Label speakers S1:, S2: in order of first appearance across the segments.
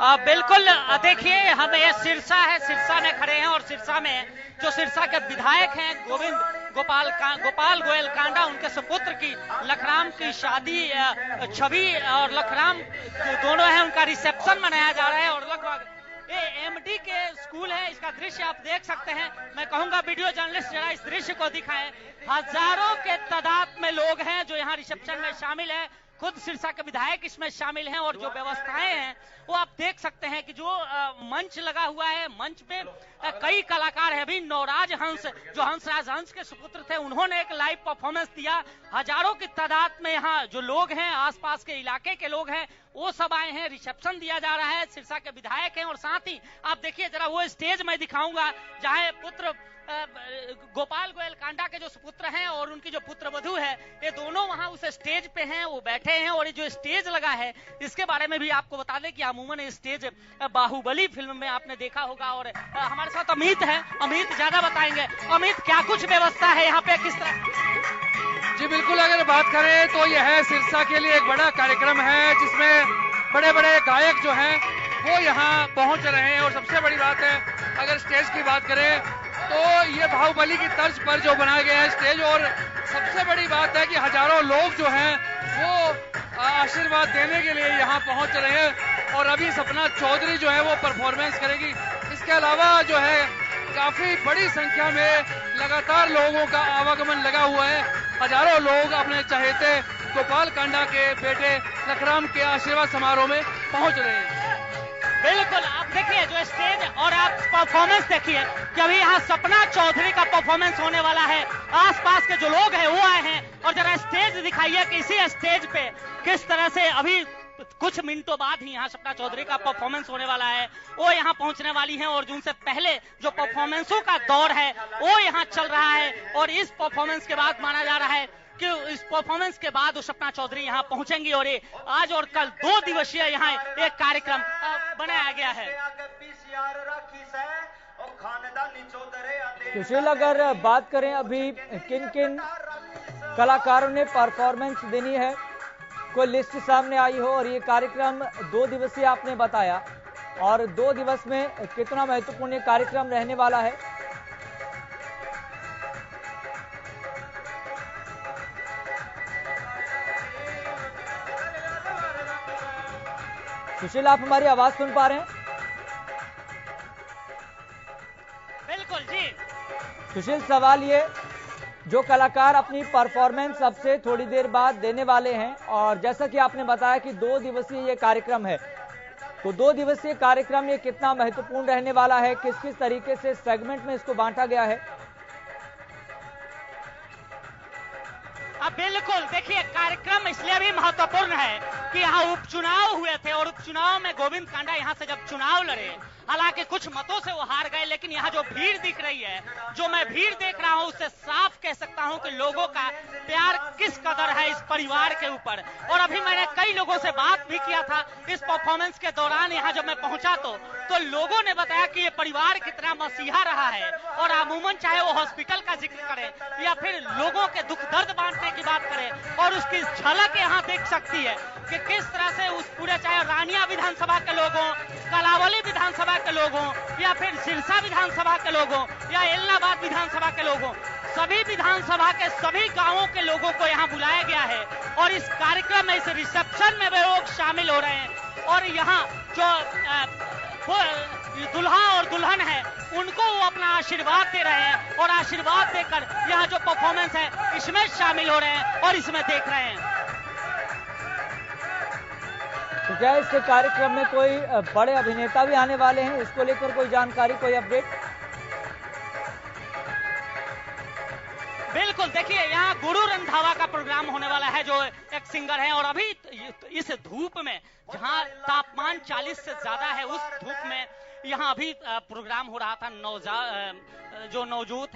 S1: बिल्कुल। देखिए, हम ये सिरसा है, सिरसा में खड़े हैं और सिरसा में जो सिरसा के विधायक हैं गोपाल गोयल कांडा, उनके सुपुत्र की लखराम की शादी, छवि और लखराम दोनों हैं, उनका रिसेप्शन मनाया जा रहा है। और लगभग ये एमडी के स्कूल है, इसका दृश्य आप देख सकते हैं। मैं कहूंगा वीडियो जर्नलिस्ट जरा इस दृश्य को दिखाएं। हजारों के तादाद में लोग हैं जो यहाँ रिसेप्शन में शामिल है। खुद सिरसा के विधायक इसमें शामिल हैं और जो व्यवस्थाएं हैं वो आप देख सकते हैं कि जो मंच लगा हुआ है, मंच पे कई कलाकार हैं। अभी नवराज हंस, जो हंसराज हंस के सुपुत्र थे, उन्होंने एक लाइव परफॉर्मेंस दिया। हजारों की तादाद में यहाँ जो लोग हैं, आसपास के इलाके के लोग हैं, वो सब आए हैं। रिसेप्शन दिया जा रहा है, सिरसा के विधायक हैं। और साथ ही आप देखिए जरा वो स्टेज मैं दिखाऊंगा जहां पुत्र गोपाल गोयल कांडा के जो सुपुत्र हैं और उनकी जो पुत्र वधू है, ये दोनों वहां उस स्टेज पे हैं, वो बैठे हैं। और ये जो स्टेज लगा है इसके बारे में भी आपको बता दें कि अमूमन ये स्टेज बाहुबली फिल्म में आपने देखा होगा। और हमारे साथ अमित है, अमित ज्यादा बताएंगे। अमित, क्या कुछ व्यवस्था है यहाँ पे, किस तरह?
S2: जी बिल्कुल, अगर बात करें तो यह सिरसा के लिए एक बड़ा कार्यक्रम है जिसमें बड़े बड़े गायक जो हैं वो यहाँ पहुंच रहे हैं। और सबसे बड़ी बात है, अगर स्टेज की बात करें तो ये बाहुबली की तर्ज पर जो बनाया गया है स्टेज। और सबसे बड़ी बात है कि हजारों लोग जो हैं वो आशीर्वाद देने के लिए यहाँ पहुंच रहे हैं। और अभी सपना चौधरी जो है वो परफॉर्मेंस करेगी। इसके अलावा जो है काफी बड़ी संख्या में लगातार लोगों का आवागमन लगा हुआ है। हजारों लोग अपने चहेते गोपाल कांडा के बेटे लखराम के आशीर्वाद समारोह में पहुंच रहे हैं।
S1: बिल्कुल, आप देखिए जो स्टेज और आप परफॉर्मेंस देखिए कि अभी यहाँ सपना चौधरी का परफॉर्मेंस होने वाला है। आसपास के जो लोग हैं वो आए हैं। और जरा स्टेज दिखाइए कि इसी स्टेज पे किस तरह से अभी कुछ मिनटों बाद ही यहाँ सपना चौधरी का परफॉर्मेंस होने वाला है। वो यहाँ पहुंचने वाली हैं और उनसे पहले जो परफॉर्मेंसों का दौर है वो यहाँ चल रहा है। और इस परफॉर्मेंस के बाद माना जा रहा है कि इस परफॉर्मेंस के बाद सपना चौधरी यहाँ पहुंचेंगी। और ये आज और कल 2 दिवसीय यहाँ एक कार्यक्रम बनाया गया है।
S3: सुशील, अगर बात करें अभी किन किन कलाकारों ने परफॉर्मेंस देनी है, कोई लिस्ट सामने आई हो, और ये कार्यक्रम 2 दिवसीय आपने बताया, और 2 दिवस में कितना महत्वपूर्ण कार्यक्रम रहने वाला है? सुशील, आप हमारी आवाज सुन पा रहे हैं?
S1: बिल्कुल जी
S3: सुशील, सवाल ये, जो कलाकार अपनी परफॉर्मेंस अब से थोड़ी देर बाद देने वाले हैं, और जैसा कि आपने बताया कि 2 दिवसीय ये कार्यक्रम है, तो 2 दिवसीय कार्यक्रम ये कितना महत्वपूर्ण रहने वाला है? किस किस तरीके से सेगमेंट में इसको बांटा गया है?
S1: बिल्कुल, देखिए कार्यक्रम इसलिए भी महत्वपूर्ण है कि यहाँ उपचुनाव हुए थे और उपचुनाव में गोविंद कांडा यहाँ से जब चुनाव लड़े, हालांकि कुछ मतों से वो हार गए, लेकिन यहाँ जो भीड़ दिख रही है, जो मैं भीड़ देख रहा हूँ, उससे साफ कह सकता हूँ कि लोगों का प्यार किस कदर है इस परिवार के ऊपर। और अभी मैंने कई लोगों से बात भी किया था इस परफॉर्मेंस के दौरान। यहाँ जब मैं पहुंचा तो लोगों ने बताया कि ये परिवार कितना मसीहा रहा है। और अमूमन चाहे वो हॉस्पिटल का जिक्र करें या फिर लोगों के दुख दर्द बांटने की बात करें, और उसकी झलक यहाँ देख सकती है कि किस तरह से उस पूरे, चाहे रानिया विधानसभा के लोगों, कलावली विधानसभा के लोगों, या फिर सिरसा विधानसभा के लोगों, या इलाहाबाद विधानसभा के लोगों, सभी विधानसभा के सभी गांवों के लोगों को यहाँ बुलाया गया है। और इस कार्यक्रम में, इस रिसेप्शन में वे लोग शामिल हो रहे हैं। और यहाँ जो दुल्हा और दुल्हन है उनको वो अपना आशीर्वाद दे रहे हैं, और आशीर्वाद देकर यहाँ जो परफॉर्मेंस है इसमें शामिल हो रहे हैं और इसमें देख रहे हैं।
S3: तो क्या इस कार्यक्रम में कोई बड़े अभिनेता भी आने वाले हैं? इसको लेकर कोई जानकारी, कोई अपडेट?
S1: बिल्कुल, देखिए यहाँ गुरु रंधावा का प्रोग्राम होने वाला है, जो एक सिंगर है। और अभी इस धूप में, जहाँ तापमान 40 से ज्यादा है, उस धूप में यहाँ अभी प्रोग्राम हो रहा था। जो नवजोत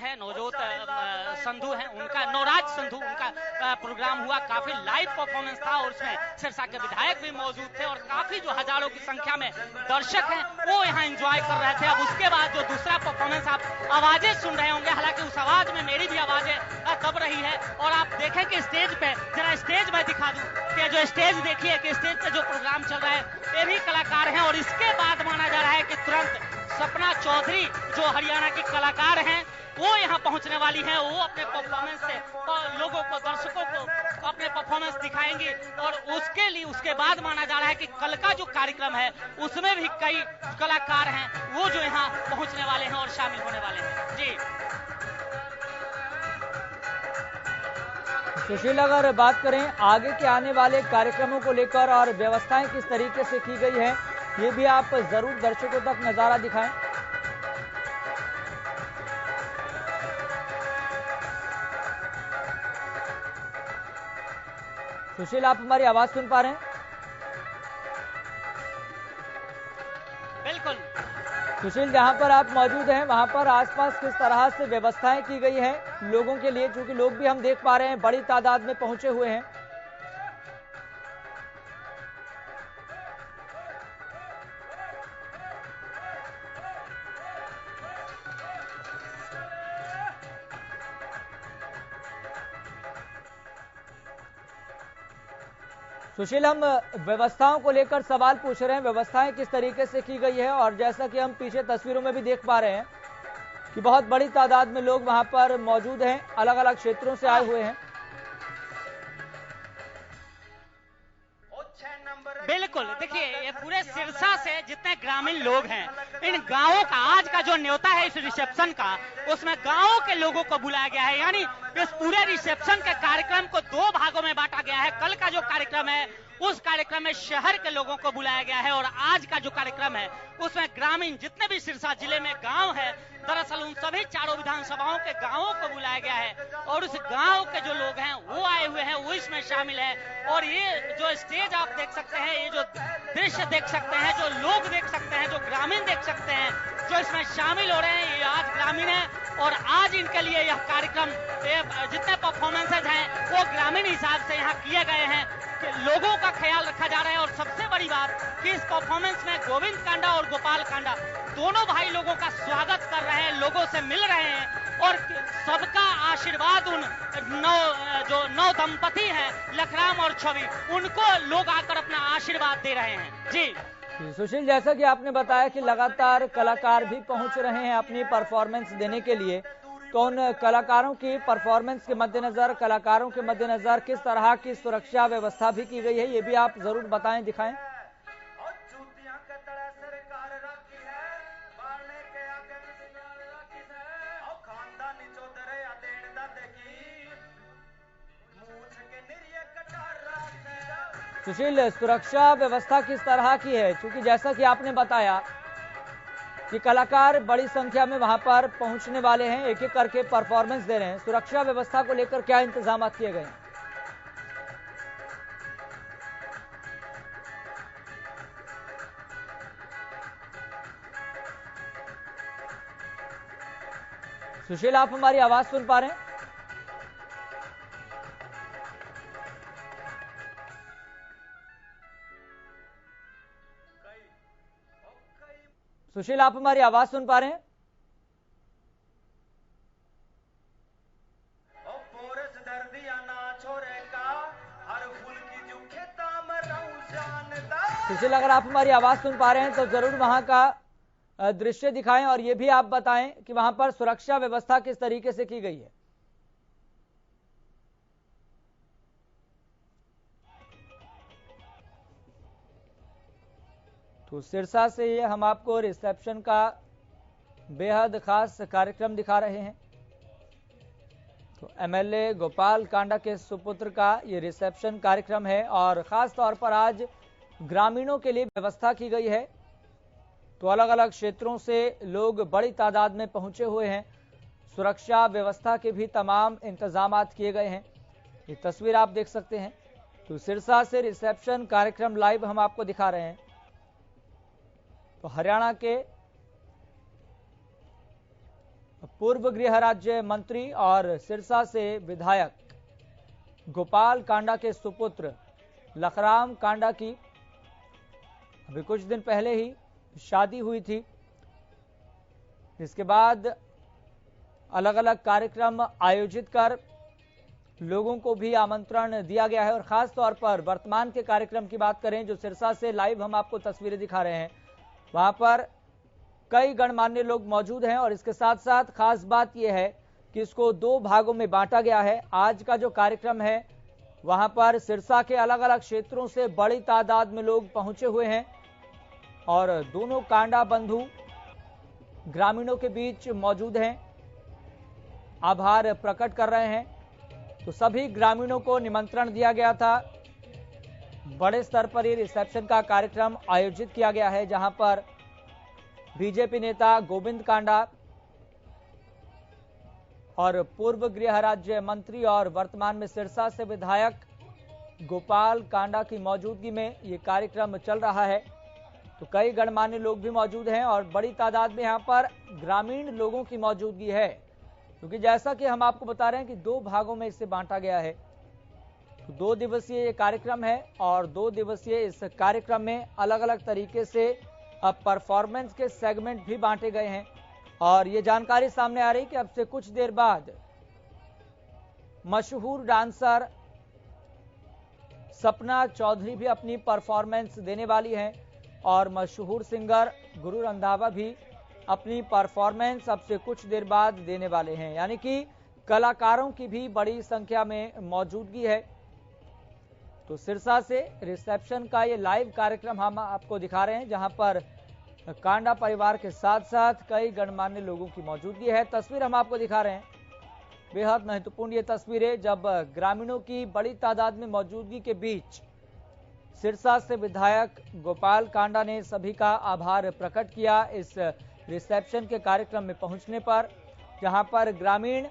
S1: संधू है, उनका, नवराज संधू, उनका प्रोग्राम हुआ। काफी लाइव परफॉर्मेंस था और उसमें सिरसा के विधायक भी मौजूद थे और काफी जो हजारों की संख्या में दर्शक हैं वो यहाँ एंजॉय कर रहे थे। अब उसके बाद जो दूसरा परफॉर्मेंस, आप आवाजें सुन रहे होंगे, हालांकि उस आवाज में मेरी भी आवाजें दब रही है। और आप देखें कि स्टेज पे, जरा स्टेज में दिखा दूं कि जो स्टेज देखिए कि स्टेज पे जो प्रोग्राम चल रहा है, ये भी कलाकार हैं और इसके बाद माना जा रहा है कि तुरंत सपना चौधरी जो हरियाणा की कलाकार हैं वो यहाँ पहुंचने वाली हैं। वो अपने परफॉर्मेंस से लोगों को, दर्शकों को अपने परफॉर्मेंस दिखाएंगी और उसके लिए उसके बाद माना जा रहा है कि कल का जो कार्यक्रम है उसमें भी कई कलाकार हैं वो जो यहाँ पहुंचने वाले हैं और शामिल होने वाले हैं। जी
S3: सुशील, अगर बात करें आगे के आने वाले कार्यक्रमों को लेकर और व्यवस्थाएं किस तरीके से की गई है, ये भी आप जरूर दर्शकों तक नजारा दिखाएं। सुशील, आप हमारी आवाज सुन पा रहे हैं?
S1: बिल्कुल
S3: सुशील, जहां पर आप मौजूद हैं वहां पर आसपास किस तरह से व्यवस्थाएं की गई हैं लोगों के लिए, क्योंकि लोग भी हम देख पा रहे हैं बड़ी तादाद में पहुंचे हुए हैं। सुशील, हम व्यवस्थाओं को लेकर सवाल पूछ रहे हैं, व्यवस्थाएं किस तरीके से की गई है, और जैसा कि हम पीछे तस्वीरों में भी देख पा रहे हैं कि बहुत बड़ी तादाद में लोग वहां पर मौजूद हैं, अलग अलग क्षेत्रों से आए हुए हैं।
S1: बिल्कुल, देखिए ये पूरे सिरसा से जितने ग्रामीण लोग हैं, इन गांवों का आज का जो न्योता है इस रिसेप्शन का, उसमें गांवों के लोगों को बुलाया गया है। यानी इस पूरे रिसेप्शन के कार्यक्रम को दो भागों में बांटा गया है। कल का जो कार्यक्रम है उस कार्यक्रम में शहर के लोगों को बुलाया गया है और आज का जो कार्यक्रम है उसमें ग्रामीण जितने भी सिरसा जिले में गांव है, दरअसल उन सभी चारों विधानसभाओं के गांवों को बुलाया गया है और उस गांव के जो लोग हैं वो आए हुए हैं, वो इसमें शामिल है। और ये जो स्टेज आप देख सकते हैं, ये जो दृश्य देख सकते हैं, जो लोग देख सकते हैं, जो ग्रामीण देख सकते हैं, जो इसमें शामिल हो रहे हैं, ये आज ग्रामीण है और आज इनके लिए यह कार्यक्रम, जितने परफॉर्मेंसेज हैं वो ग्रामीण हिसाब से यहाँ किए गए हैं, लोगों का ख्याल रखा जा रहा है। और सबसे बड़ी बात कि इस परफॉर्मेंस में गोविंद कांडा और गोपाल कांडा दोनों भाई लोगों का स्वागत कर रहे हैं, लोगों से मिल रहे हैं और सबका आशीर्वाद उन नौ दंपति हैं लखराम और छवि, उनको लोग आकर अपना आशीर्वाद दे रहे हैं। जी
S3: सुशील, जैसा कि आपने बताया कि लगातार कलाकार भी पहुंच रहे हैं अपनी परफॉर्मेंस देने के लिए, तो उन कलाकारों की परफॉर्मेंस के मद्देनजर, कलाकारों के मद्देनजर किस तरह की सुरक्षा व्यवस्था भी की गई है, ये भी आप जरूर बताएं, दिखाएं। सुशील, सुरक्षा व्यवस्था किस तरह की है, क्योंकि जैसा कि आपने बताया कि कलाकार बड़ी संख्या में वहां पर पहुंचने वाले हैं, एक एक करके परफॉर्मेंस दे रहे हैं, सुरक्षा व्यवस्था को लेकर क्या इंतजाम किए गए हैं? सुशील, आप हमारी आवाज सुन पा रहे हैं? सुशील, आप हमारी आवाज सुन पा रहे हैं? सुशील, अगर आप हमारी आवाज सुन पा रहे हैं तो जरूर वहां का दृश्य दिखाएं और ये भी आप बताएं कि वहां पर सुरक्षा व्यवस्था किस तरीके से की गई है। तो सिरसा से ये हम आपको रिसेप्शन का बेहद खास कार्यक्रम दिखा रहे हैं। तो एमएलए गोपाल कांडा के सुपुत्र का ये रिसेप्शन कार्यक्रम है और खास तौर पर आज ग्रामीणों के लिए व्यवस्था की गई है। तो अलग अलग क्षेत्रों से लोग बड़ी तादाद में पहुंचे हुए हैं, सुरक्षा व्यवस्था के भी तमाम इंतजाम किए गए हैं। ये तस्वीर आप देख सकते हैं। तो सिरसा से रिसेप्शन कार्यक्रम लाइव हम आपको दिखा रहे हैं। तो हरियाणा के पूर्व गृह राज्य मंत्री और सिरसा से विधायक गोपाल कांडा के सुपुत्र लखराम कांडा की अभी कुछ दिन पहले ही शादी हुई थी, जिसके बाद अलग अलग कार्यक्रम आयोजित कर लोगों को भी आमंत्रण दिया गया है। और खास तौर पर वर्तमान के कार्यक्रम की बात करें, जो सिरसा से लाइव हम आपको तस्वीरें दिखा रहे हैं, वहां पर कई गणमान्य लोग मौजूद हैं। और इसके साथ साथ खास बात यह है कि इसको 2 भागों में बांटा गया है। आज का जो कार्यक्रम है वहां पर सिरसा के अलग अलग क्षेत्रों से बड़ी तादाद में लोग पहुंचे हुए हैं और दोनों कांडा बंधु ग्रामीणों के बीच मौजूद हैं, आभार प्रकट कर रहे हैं। तो सभी ग्रामीणों को निमंत्रण दिया गया था। बड़े स्तर पर ये रिसेप्शन का कार्यक्रम आयोजित किया गया है, जहां पर बीजेपी नेता गोविंद कांडा और पूर्व गृह राज्य मंत्री और वर्तमान में सिरसा से विधायक गोपाल कांडा की मौजूदगी में ये कार्यक्रम चल रहा है। तो कई गणमान्य लोग भी मौजूद हैं और बड़ी तादाद में यहाँ पर ग्रामीण लोगों की मौजूदगी है, क्योंकि जैसा कि हम आपको बता रहे हैं कि 2 भागों में इसे बांटा गया है। तो 2 दिवसीय ये कार्यक्रम है और 2 दिवसीय इस कार्यक्रम में अलग अलग तरीके से परफॉर्मेंस के सेगमेंट भी बांटे गए हैं। और ये जानकारी सामने आ रही कि अब से कुछ देर बाद मशहूर डांसर सपना चौधरी भी अपनी परफॉर्मेंस देने वाली हैं और मशहूर सिंगर गुरु रंधावा भी अपनी परफॉर्मेंस अब से कुछ देर बाद देने वाले हैं। यानी कि कलाकारों की भी बड़ी संख्या में मौजूदगी है। तो सिरसा से रिसेप्शन का ये लाइव कार्यक्रम हम आपको दिखा रहे हैं, जहां पर कांडा परिवार के साथ साथ कई गणमान्य लोगों की मौजूदगी है। तस्वीर हम आपको दिखा रहे हैं, बेहद महत्वपूर्ण ये तस्वीरें, जब ग्रामीणों की बड़ी तादाद में मौजूदगी के बीच सिरसा से विधायक गोपाल कांडा ने सभी का आभार प्रकट किया इस रिसेप्शन के कार्यक्रम में पहुंचने पर, जहां पर ग्रामीण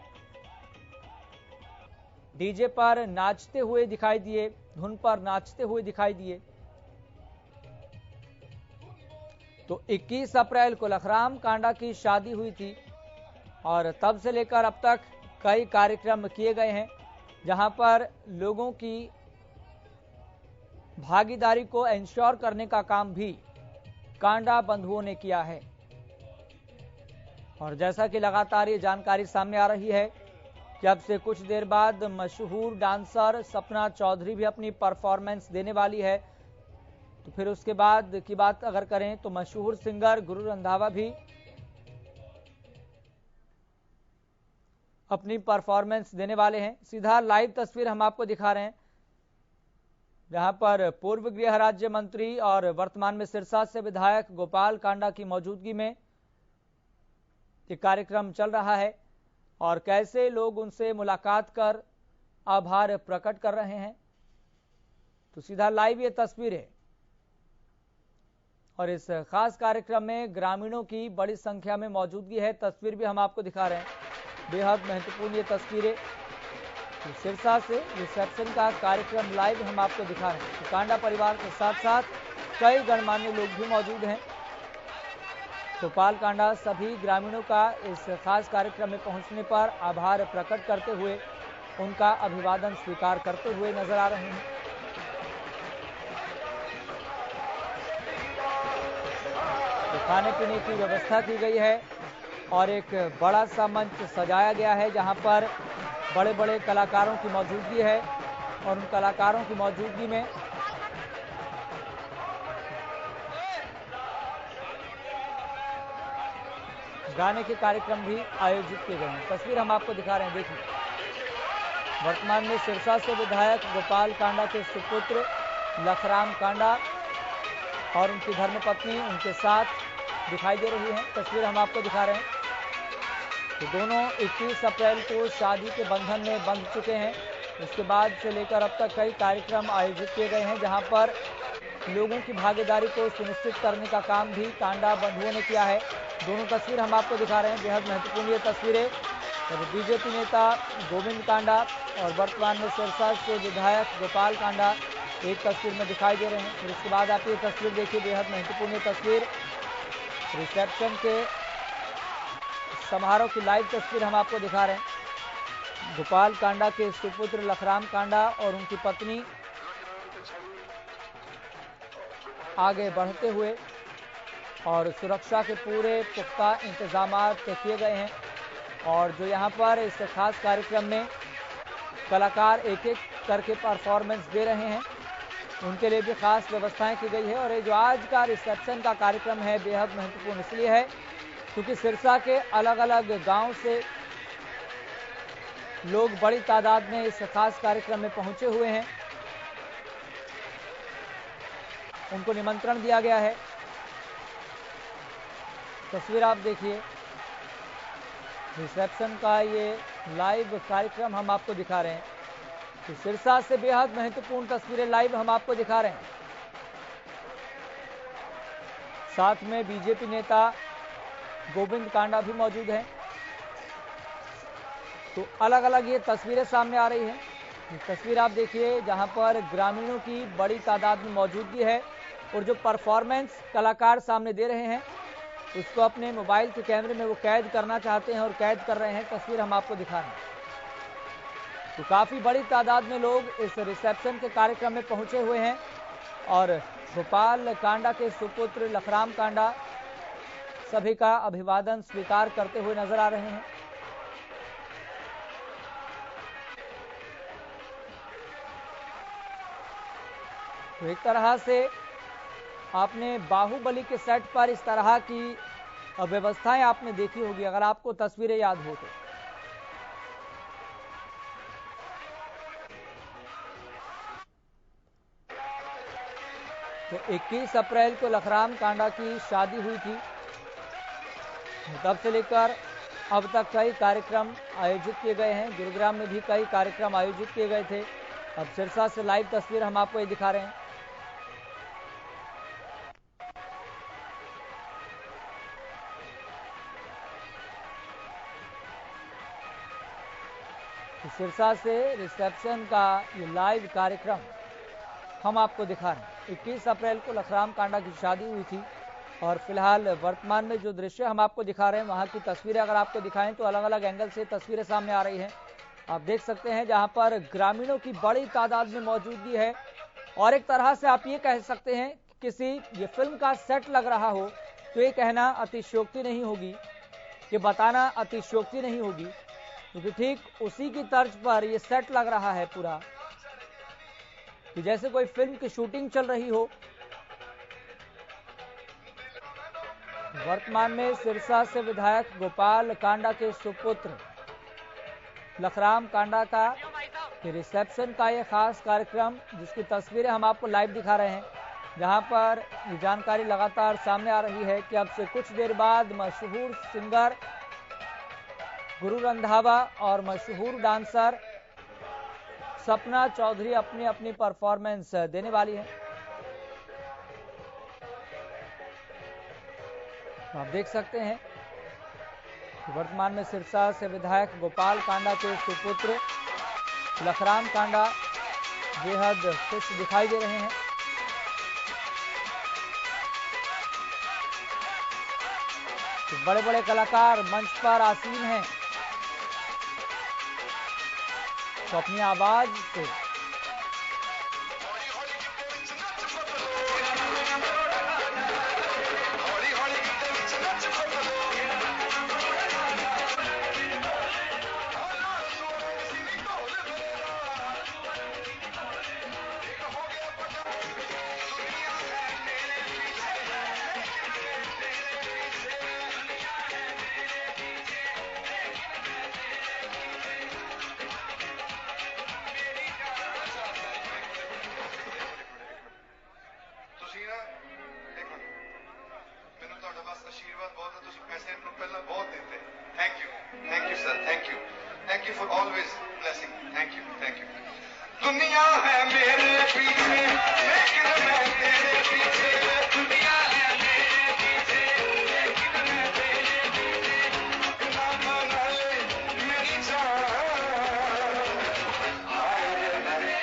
S3: डीजे पर नाचते हुए दिखाई दिए, धुन पर नाचते हुए दिखाई दिए। तो 21 अप्रैल को लखराम कांडा की शादी हुई थी और तब से लेकर अब तक कई कार्यक्रम किए गए हैं, जहां पर लोगों की भागीदारी को इंश्योर करने का काम भी कांडा बंधुओं ने किया है। और जैसा कि लगातार ये जानकारी सामने आ रही है कि अब से कुछ देर बाद मशहूर डांसर सपना चौधरी भी अपनी परफॉर्मेंस देने वाली है। तो फिर उसके बाद की बात अगर करें तो मशहूर सिंगर गुरु रंधावा भी अपनी परफॉर्मेंस देने वाले हैं। सीधा लाइव तस्वीर हम आपको दिखा रहे हैं, जहां पर पूर्व गृह राज्य मंत्री और वर्तमान में सिरसा से विधायक गोपाल कांडा की मौजूदगी में ये कार्यक्रम चल रहा है और कैसे लोग उनसे मुलाकात कर आभार प्रकट कर रहे हैं। तो सीधा लाइव ये तस्वीरें और इस खास कार्यक्रम में ग्रामीणों की बड़ी संख्या में मौजूदगी है। तस्वीर भी हम आपको दिखा रहे हैं, बेहद महत्वपूर्ण ये तस्वीरें। तो सिरसा से रिसेप्शन का कार्यक्रम लाइव हम आपको दिखा रहे हैं। तो कांडा परिवार के साथ साथ कई गणमान्य लोग भी मौजूद हैं। गोपाल कांडा सभी ग्रामीणों का इस खास कार्यक्रम में पहुंचने पर आभार प्रकट करते हुए उनका अभिवादन स्वीकार करते हुए नजर आ रहे हैं। खाने पीने की व्यवस्था की गई है और एक बड़ा सा मंच सजाया गया है, जहां पर बड़े बड़े कलाकारों की मौजूदगी है और उन कलाकारों की मौजूदगी में गाने के कार्यक्रम भी आयोजित किए गए हैं। तस्वीर हम आपको दिखा रहे हैं, देखिए। वर्तमान में सिरसा से विधायक गोपाल कांडा के सुपुत्र लखराम कांडा और उनकी धर्मपत्नी उनके साथ दिखाई दे रही हैं। तस्वीर हम आपको दिखा रहे हैं। तो दोनों 21 अप्रैल को शादी के बंधन में बंध चुके हैं। उसके बाद से लेकर अब तक कई कार्यक्रम आयोजित किए गए हैं, जहां पर लोगों की भागीदारी को सुनिश्चित करने का काम भी कांडा बंधुओं ने किया है। दोनों तस्वीर हम आपको दिखा रहे हैं, बेहद महत्वपूर्ण ये तस्वीरें। तो बीजेपी नेता गोविंद कांडा और वर्तमान में सिरसा से विधायक गोपाल कांडा एक तस्वीर में दिखाई दे रहे हैं। फिर उसके बाद आप ये तस्वीर देखिए, बेहद महत्वपूर्ण तस्वीर रिसेप्शन के समारोह की लाइव तस्वीर हम आपको दिखा रहे हैं। गोपाल कांडा के सुपुत्र लखराम कांडा और उनकी पत्नी आगे बढ़ते हुए और सुरक्षा के पूरे पुख्ता इंतजाम किए गए हैं। और जो यहाँ पर इस खास कार्यक्रम में कलाकार एक एक करके परफॉर्मेंस दे रहे हैं, उनके लिए भी खास व्यवस्थाएं की गई है। और ये जो आज का रिसेप्शन का कार्यक्रम है बेहद महत्वपूर्ण इसलिए है क्योंकि सिरसा के अलग अलग गांव से लोग बड़ी तादाद में इस खास कार्यक्रम में पहुंचे हुए हैं, उनको निमंत्रण दिया गया है। तस्वीर आप देखिए, रिसेप्शन का ये लाइव कार्यक्रम हम आपको दिखा रहे हैं। तो सिरसा से बेहद महत्वपूर्ण तस्वीरें लाइव हम आपको दिखा रहे हैं। साथ में बीजेपी नेता गोविंद कांडा भी मौजूद हैं। तो अलग अलग ये तस्वीरें सामने आ रही हैं। ये तस्वीर आप देखिए जहां पर ग्रामीणों की बड़ी तादाद में मौजूदगी है और जो परफॉर्मेंस कलाकार सामने दे रहे हैं उसको अपने मोबाइल के कैमरे में वो कैद करना चाहते हैं और कैद कर रहे हैं। तस्वीर हम आपको दिखा रहे हैं। तो काफी बड़ी तादाद में लोग इस रिसेप्शन के कार्यक्रम में पहुंचे हुए हैं और गोपाल कांडा के सुपुत्र लखराम कांडा सभी का अभिवादन स्वीकार करते हुए नजर आ रहे हैं। तो एक तरह से आपने बाहुबली के सेट पर इस तरह की व्यवस्थाएं आपने देखी होगी अगर आपको तस्वीरें याद हो तो 21 अप्रैल को लखराम कांडा की शादी हुई थी। तब से लेकर अब तक कई कार्यक्रम आयोजित किए गए हैं। गुरुग्राम में भी कई कार्यक्रम आयोजित किए गए थे। अब सिरसा से लाइव तस्वीर हम आपको ये दिखा रहे हैं। सिरसा से रिसेप्शन का ये लाइव कार्यक्रम हम आपको दिखा रहे हैं। 21 अप्रैल को लखराम कांडा की शादी हुई थी और फिलहाल वर्तमान में जो दृश्य हम आपको दिखा रहे हैं वहां की तस्वीरें अगर आपको दिखाएं तो अलग अलग एंगल से तस्वीरें सामने आ रही हैं। आप देख सकते हैं जहां पर ग्रामीणों की बड़ी तादाद में मौजूदगी है और एक तरह से आप ये कह सकते हैं किसी ये फिल्म का सेट लग रहा हो तो ये कहना अतिशयोक्ति नहीं होगी, ये बताना अतिशयोक्ति नहीं होगी क्योंकि ठीक उसी की तर्ज पर ये सेट लग रहा है पूरा कि जैसे कोई फिल्म की शूटिंग चल रही हो। वर्तमान में सिरसा से विधायक गोपाल कांडा के सुपुत्र लखराम कांडा का रिसेप्शन का ये खास कार्यक्रम जिसकी तस्वीरें हम आपको लाइव दिखा रहे हैं, जहां पर ये जानकारी लगातार सामने आ रही है कि अब से कुछ देर बाद मशहूर सिंगर गुरु रंधावा और मशहूर डांसर सपना चौधरी अपनी अपनी परफॉर्मेंस देने वाली है। तो आप देख सकते हैं वर्तमान में सिरसा से विधायक गोपाल कांडा के सुपुत्र लखराम कांडा बेहद खुश दिखाई दे रहे हैं। तो बड़े बड़े कलाकार मंच पर आसीन हैं तो अपनी आवाज से
S4: Thank you for always blessing. Thank you. दुनिया है मेरे पीछे लेकिन मैं तेरे पीछे, दुनिया है मेरे पीछे लेकिन मैं तेरे पीछे, ना मना ले मेरी जान, हाय रे मेरे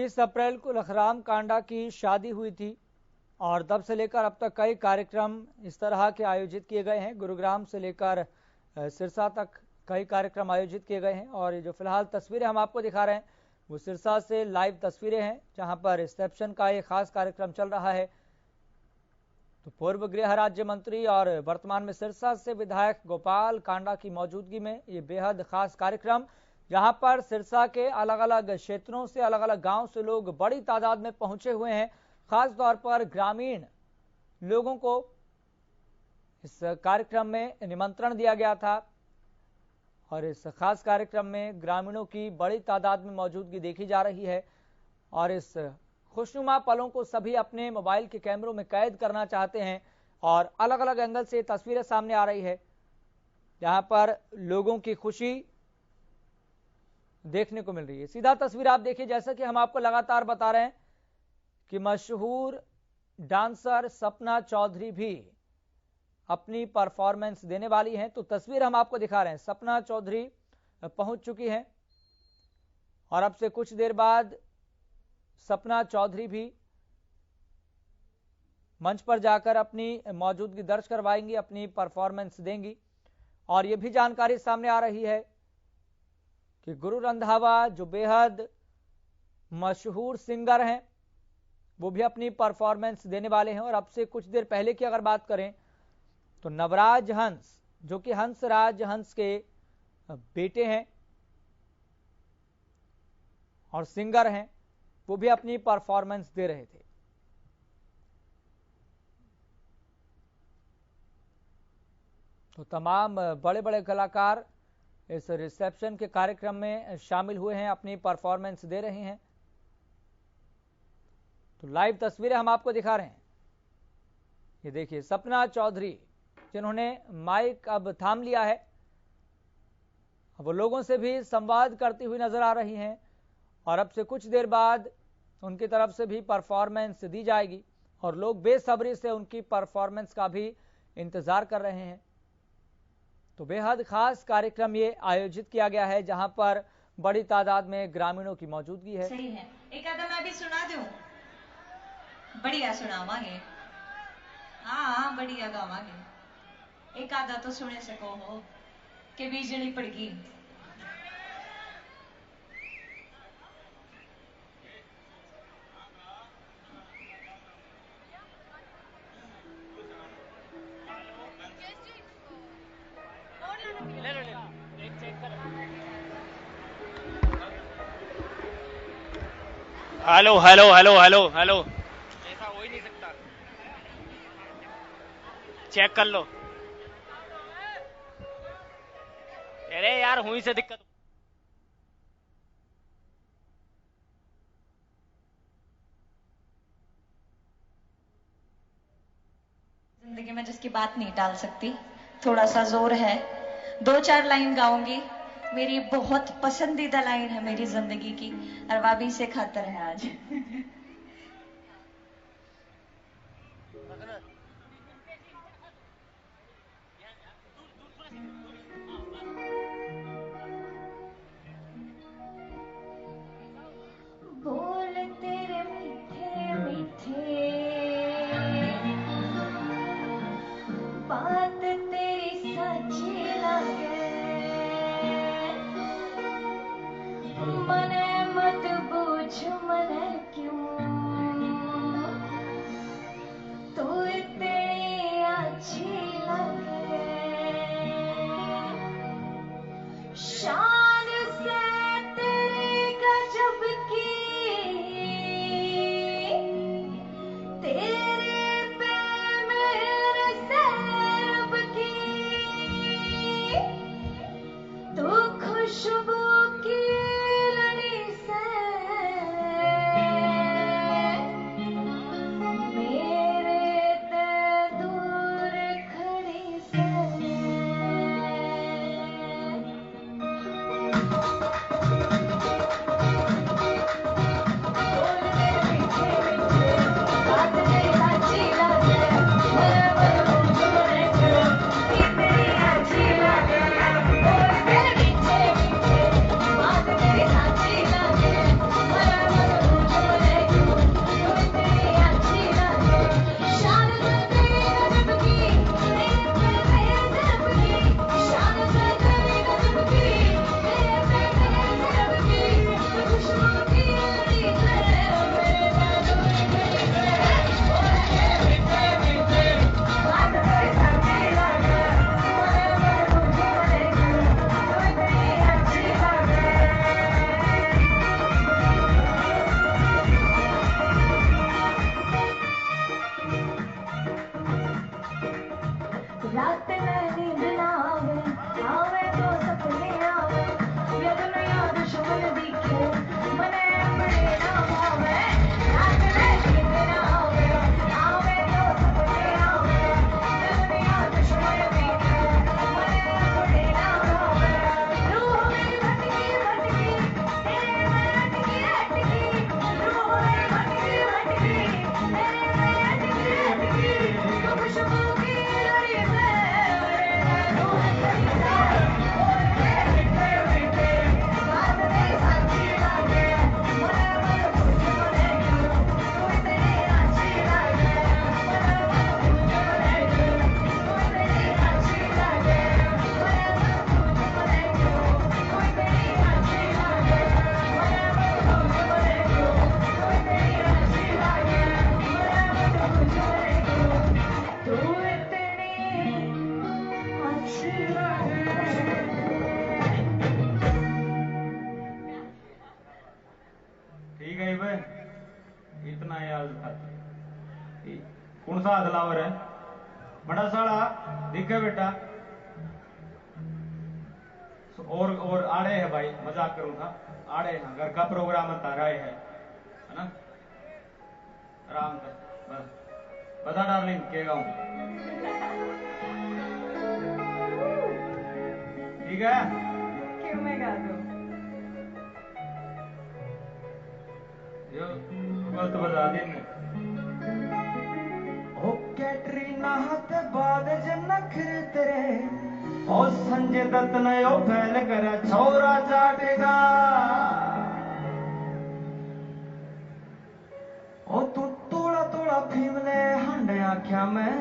S3: 21 अप्रैल को लखराम कांडा की शादी हुई थी और तब से लेकर अब तक कई कार्यक्रम इस तरह के आयोजित किए गए हैं। गुरुग्राम से लेकर सिरसा तक कई कार्यक्रम आयोजित किए गए हैं और ये जो फिलहाल तस्वीरें हम आपको दिखा रहे हैं वो सिरसा से लाइव तस्वीरें हैं, जहां पर रिसेप्शन का एक खास कार्यक्रम चल रहा है। तो पूर्व गृह राज्य मंत्री और वर्तमान में सिरसा से विधायक गोपाल कांडा की मौजूदगी में ये बेहद खास कार्यक्रम, जहां पर सिरसा के अलग अलग क्षेत्रों से, अलग अलग गांव से लोग बड़ी तादाद में पहुंचे हुए हैं। खास तौर पर ग्रामीण लोगों को इस कार्यक्रम में निमंत्रण दिया गया था और इस खास कार्यक्रम में ग्रामीणों की बड़ी तादाद में मौजूदगी देखी जा रही है और इस खुशनुमा पलों को सभी अपने मोबाइल के कैमरों में कैद करना चाहते हैं और अलग अलग एंगल से तस्वीरें सामने आ रही है, जहां पर लोगों की खुशी देखने को मिल रही है। सीधा तस्वीर आप देखिए, जैसा कि हम आपको लगातार बता रहे हैं कि मशहूर डांसर सपना चौधरी भी अपनी परफॉर्मेंस देने वाली हैं। तो तस्वीर हम आपको दिखा रहे हैं, सपना चौधरी पहुंच चुकी हैं और अब से कुछ देर बाद सपना चौधरी भी मंच पर जाकर अपनी मौजूदगी दर्ज करवाएंगी, अपनी परफॉर्मेंस देंगी। और यह भी जानकारी सामने आ रही है कि गुरु रंधावा जो बेहद मशहूर सिंगर हैं वो भी अपनी परफॉर्मेंस देने वाले हैं। और अब से कुछ देर पहले की अगर बात करें तो नवराज हंस, जो कि हंसराज हंस के बेटे हैं और सिंगर हैं, वो भी अपनी परफॉर्मेंस दे रहे थे। तो तमाम बड़े बड़े कलाकार इस रिसेप्शन के कार्यक्रम में शामिल हुए हैं, अपनी परफॉर्मेंस दे रहे हैं। तो लाइव तस्वीरें हम आपको दिखा रहे हैं। ये देखिए सपना चौधरी, जिन्होंने माइक अब थाम लिया है, अब वो लोगों से भी संवाद करती हुई नजर आ रही हैं और अब से कुछ देर बाद उनकी तरफ से भी परफॉर्मेंस दी जाएगी और लोग बेसब्री से उनकी परफॉर्मेंस का भी इंतजार कर रहे हैं। तो बेहद खास कार्यक्रम ये आयोजित किया गया है, जहां पर बड़ी तादाद में ग्रामीणों की मौजूदगी है।
S5: सही है, एक आधा मैं भी सुना दूं। बढ़िया सुनावांगे, हाँ बढ़िया गावांगे। एक आधा तो सुने सको हो कि बिजली पड़ गई।
S6: Hello hello hello hello hello,
S1: ऐसा हो ही नहीं सकता।
S6: चेक कर लो। अरे यार हुई से दिक्कत।
S5: जिंदगी में जिसकी बात नहीं टाल सकती, थोड़ा सा जोर है, 2-4 लाइन गाऊंगी। मेरी बहुत पसंदीदा लाइन है मेरी जिंदगी की, अरवाबी से खातर है आज। बोल तेरे मीठे मीठे, बात तेरी सच्ची लगे, मने मत बूझ मने क्यों, तू
S7: रात में नींद ना आवे, आवे तो सपने आवे, ये दुनिया दुश्मन दिखे, मने अपने ना भावे, रात में नींद ना आवे, आवे तो सपने आवे, ये दुनिया दुश्मन दिखे, मने अपने ना भावे, रूह मेरी भटकी भटकी, तेरे में अटकी अटकी, रूह मेरी भटकी भटकी, तेरे में अटकी अटकी, तू खुशबू की लड़ी में मेरे रूह तेरी से और मेरे मीठे बात मेरी साथी लागे, मने मने तुझको लेके तू इतनी अच्छी लागे, मने मने तुझको लेके तू इतनी अच्छी लागे, मने मने तुझको लेके तू इतनी अच्छी लागे, मने मने तुझको लेके तू इतनी अच्छी लागे, मने मने तुझको लेके तू इतनी अच्छी लागे।
S8: ठीक है भाई, इतना याद था। कौन सा अदलावर है? बड़ा साला दिखे बेटा। और आड़े है भाई, मजाक करूं था। आड़े है, घर का प्रोग्राम था, राय है ना? आराम से बस बता डार्लिंग के गाऊं। ठीक है,
S7: क्यों मैं गा दूं?
S8: जो गलत बजा दी ने। ओ कैटरीना हाथ बाद जनखरे तेरे, ओ संजय दत्त ने ओ फैल कर छोरा चाटेगा। ओ तू तोड़ा तोड़ा फीमले हंडे आख्या मैं,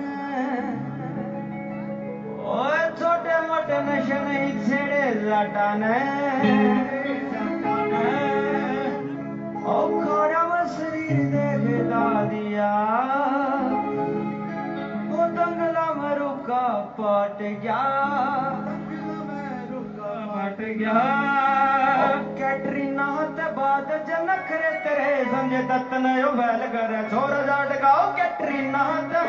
S8: ओए छोटे मोटे नशे नहीं छेड़े जाटा ने। ओ खोड़ा में शरीर देखता दिया, ओ दंगला में रुका पट गया, पट गया। ओ कैटरीना ते बाद जनखरे तेरे, संजय दत्त ने ओ वैल कर छोरा जाट का। ओ कैटरीना ते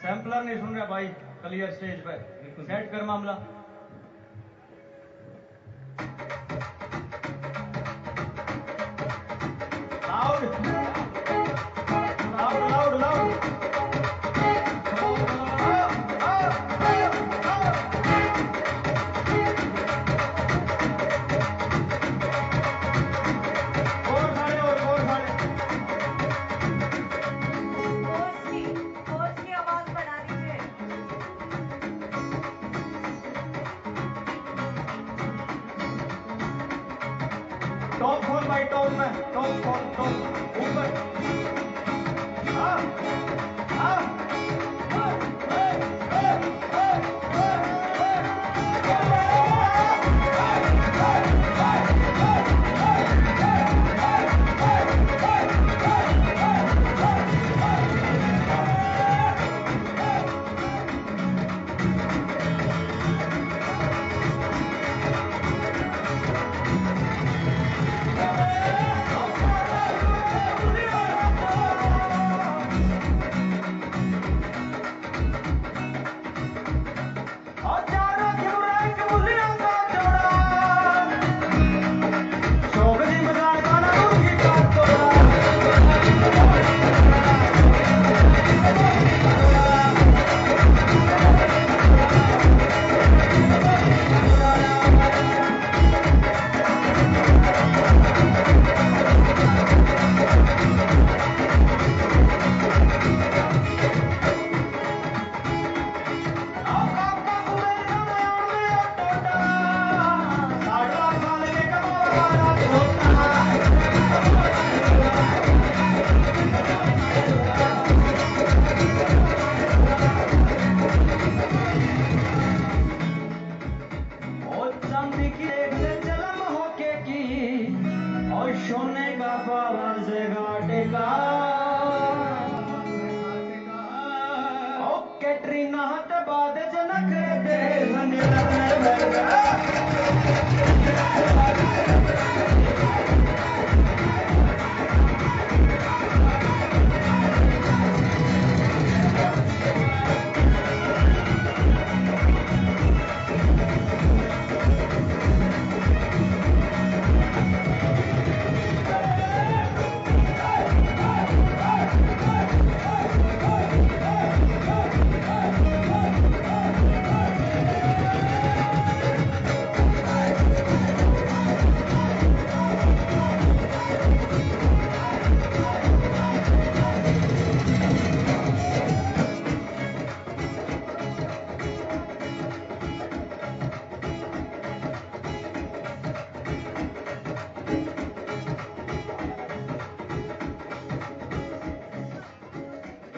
S8: सैंपलर नहीं सुन रहा भाई, क्लियर स्टेज पे सेट कर मामला। Loud loud loud loud.
S7: Coach की आवाज बढ़ा दीजिए।
S8: टॉप फोन भाई, टॉप में टॉप फोन, टॉप ऊपर। हाँ हाँ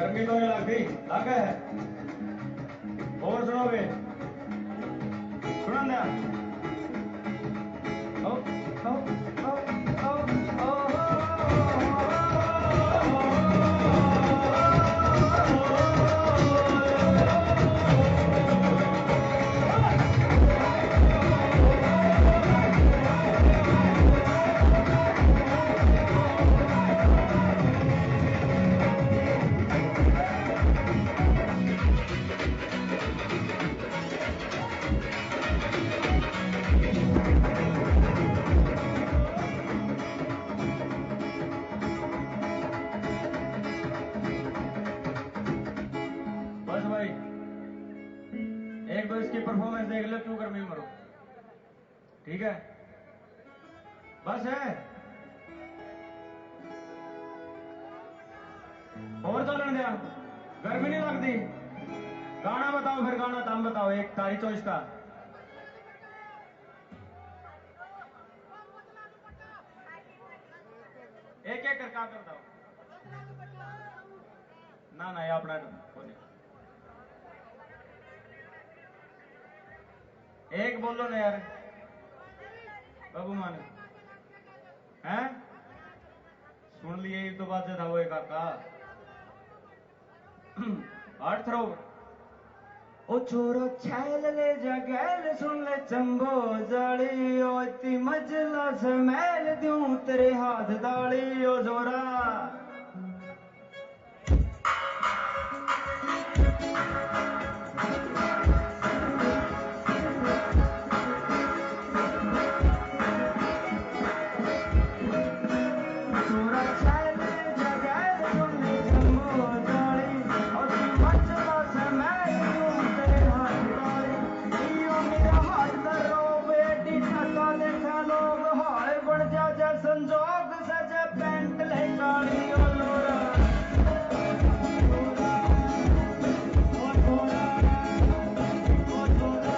S8: गर्मी तो नहीं लगती, लग गए है। और सुनोगे, सुना ना? ओ, ओ, ओ, ओ, ओ, बस भाई एक दो इसकी परफॉर्मेंस देख लो, क्यों गर्मी में मरो। ठीक है, बस है। और चलन दिया, गर्मी नहीं लगती। गाना बताओ, फिर गाना तुम बताओ, एक तारी चॉइस का। एक एक करके आगे बताओ। ना ना, ये अपना बोले। एक बोलो ना यार, बाबू मान हैं? सुन लिए तो बात से था वो एक काका। आठ थ्रो ओ छोरो छैल ले जगैल सुन ले चंबो जाली ओ इतनी मजला से मैल दूं तेरे हाथ दाली ओ जोरा। संजोग सजे पेंट ले काली ओ लोरा। ओ छोरा, ओ छोरा।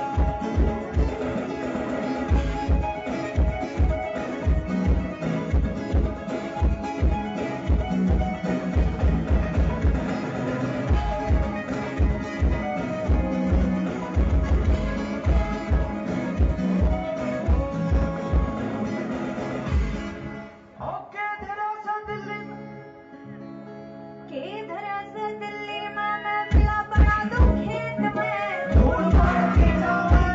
S8: ओके धरा सा दिल्ली
S7: के धरा से दिल्ली में मैं मिला बना दूं खेत में।
S8: धूल मार के जावे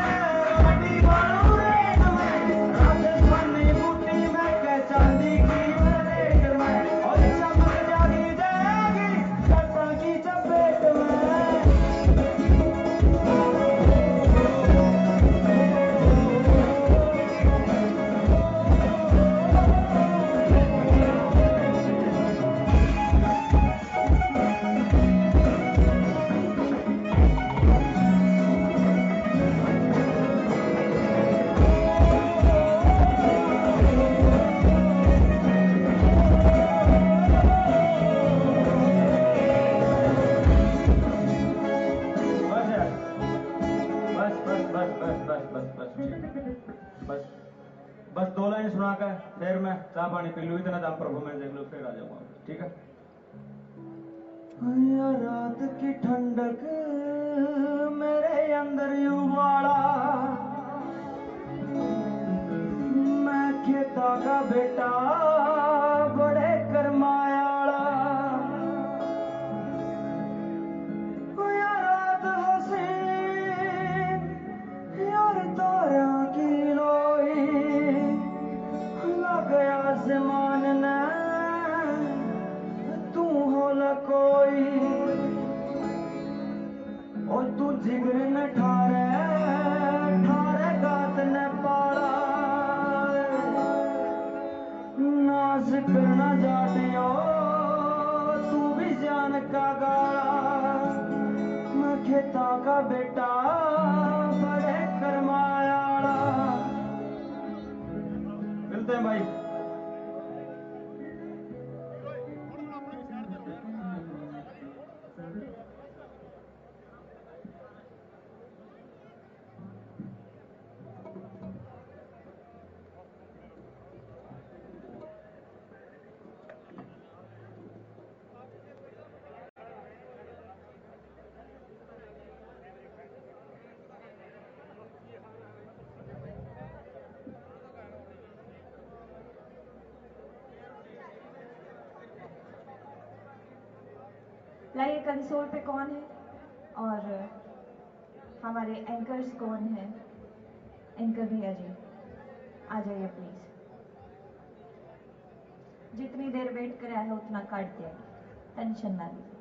S8: रोटी बालू रेत में। राजस्थानी बूटी में के चांदी की रेत में। और चमक जागी जाएगी सत्ता की चपेट में। बस यार, बस बस बस बस बस बस बस बस बस 2 लाइन सुनाकर फिर मैं चाय पानी पी लूँ, इतना दाम परफॉर्मेंस देख लो, फिर आ जाऊंगा। ठीक है। रात की ठंडक मेरे अंदर यूं वाला, मैं खेता का बेटा बड़े करमायाला। रात हसीन यार तारा की लोई, लग आसमान ने तू होला कोई। और तू जिगर न ठारे ठारे गात न पाला, नाज करना जातियो तू भी जान का गाला। मैं खेता का बेटा बड़े करमायाला। मिलते हैं भाई।
S5: लाइए कंसोल पे कौन है और हमारे एंकर्स कौन है? एंकर भैया जी आ जाइए प्लीज। जितनी देर वेट कराया है उतना काट दिया, टेंशन ना लीजिए।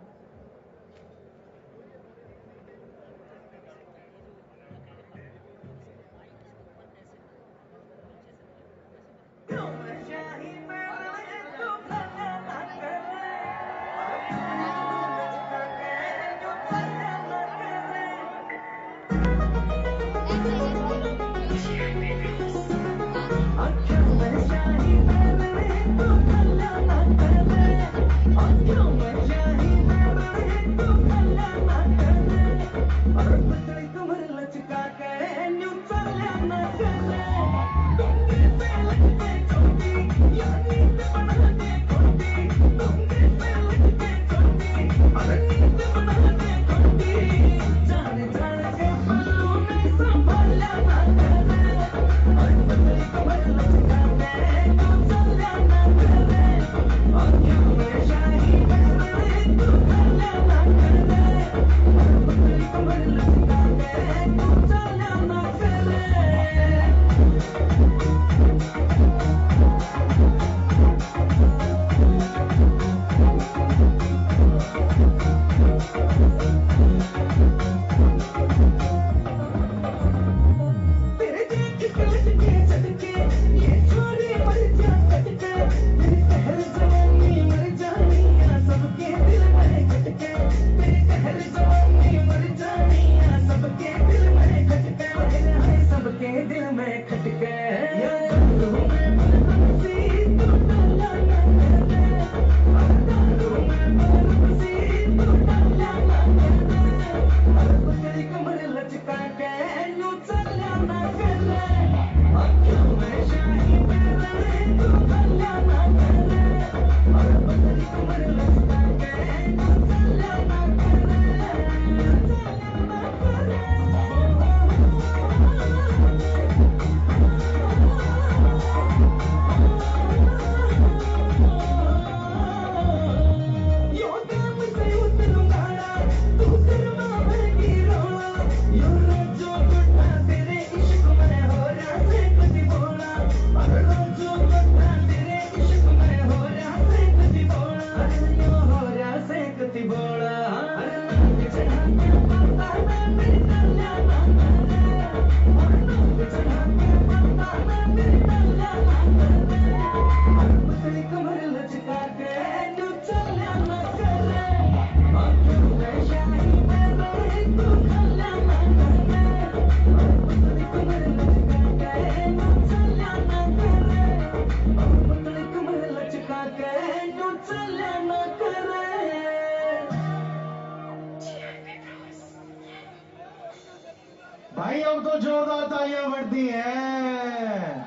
S8: भाई अब तो जोरदार तालियां बढ़ती हैं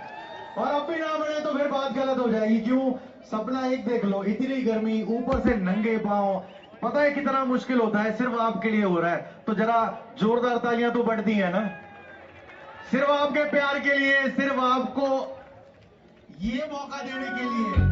S8: और अब भी ना बने तो फिर बात गलत हो जाएगी। क्यों? सपना एक देख लो, इतनी गर्मी, ऊपर से नंगे पांव, पता है कितना मुश्किल होता है, सिर्फ आपके लिए हो रहा है, तो जरा जोरदार तालियां तो बढ़ती है ना, सिर्फ आपके प्यार के लिए, सिर्फ आपको ये मौका देने के लिए।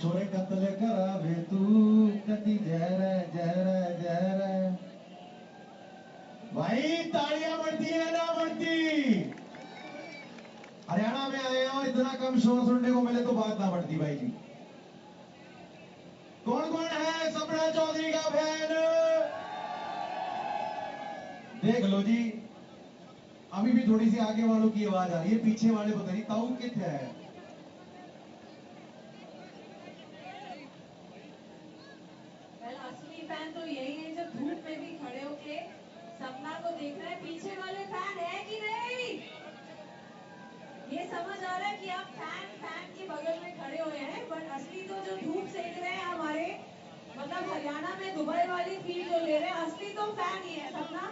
S8: छोरे कत्ल करावे तू कदी जहर जहर जहर। भाई तालियां बढ़ती है ना बढ़ती? हरियाणा में आए हो, इतना कम शोर सुनने को मिले तो बात ना बढ़ती भाई जी। कौन कौन है सपना चौधरी का फैन? देख लो जी, अभी भी थोड़ी सी आगे वालों की आवाज आ रही है, पीछे वाले पता नहीं ताऊ कित है।
S7: असली फैन तो यही है जो धूप में भी खड़े होके सपना को देख रहे हैं। पीछे वाले फैन है कि नहीं? ये समझ आ रहा है कि आप फैन के बगल में खड़े हुए हैं, बट असली तो जो धूप सेक रहे हैं हमारे, मतलब हरियाणा में दुबई वाली फील जो ले रहे हैं, असली तो फैन ही है सपना।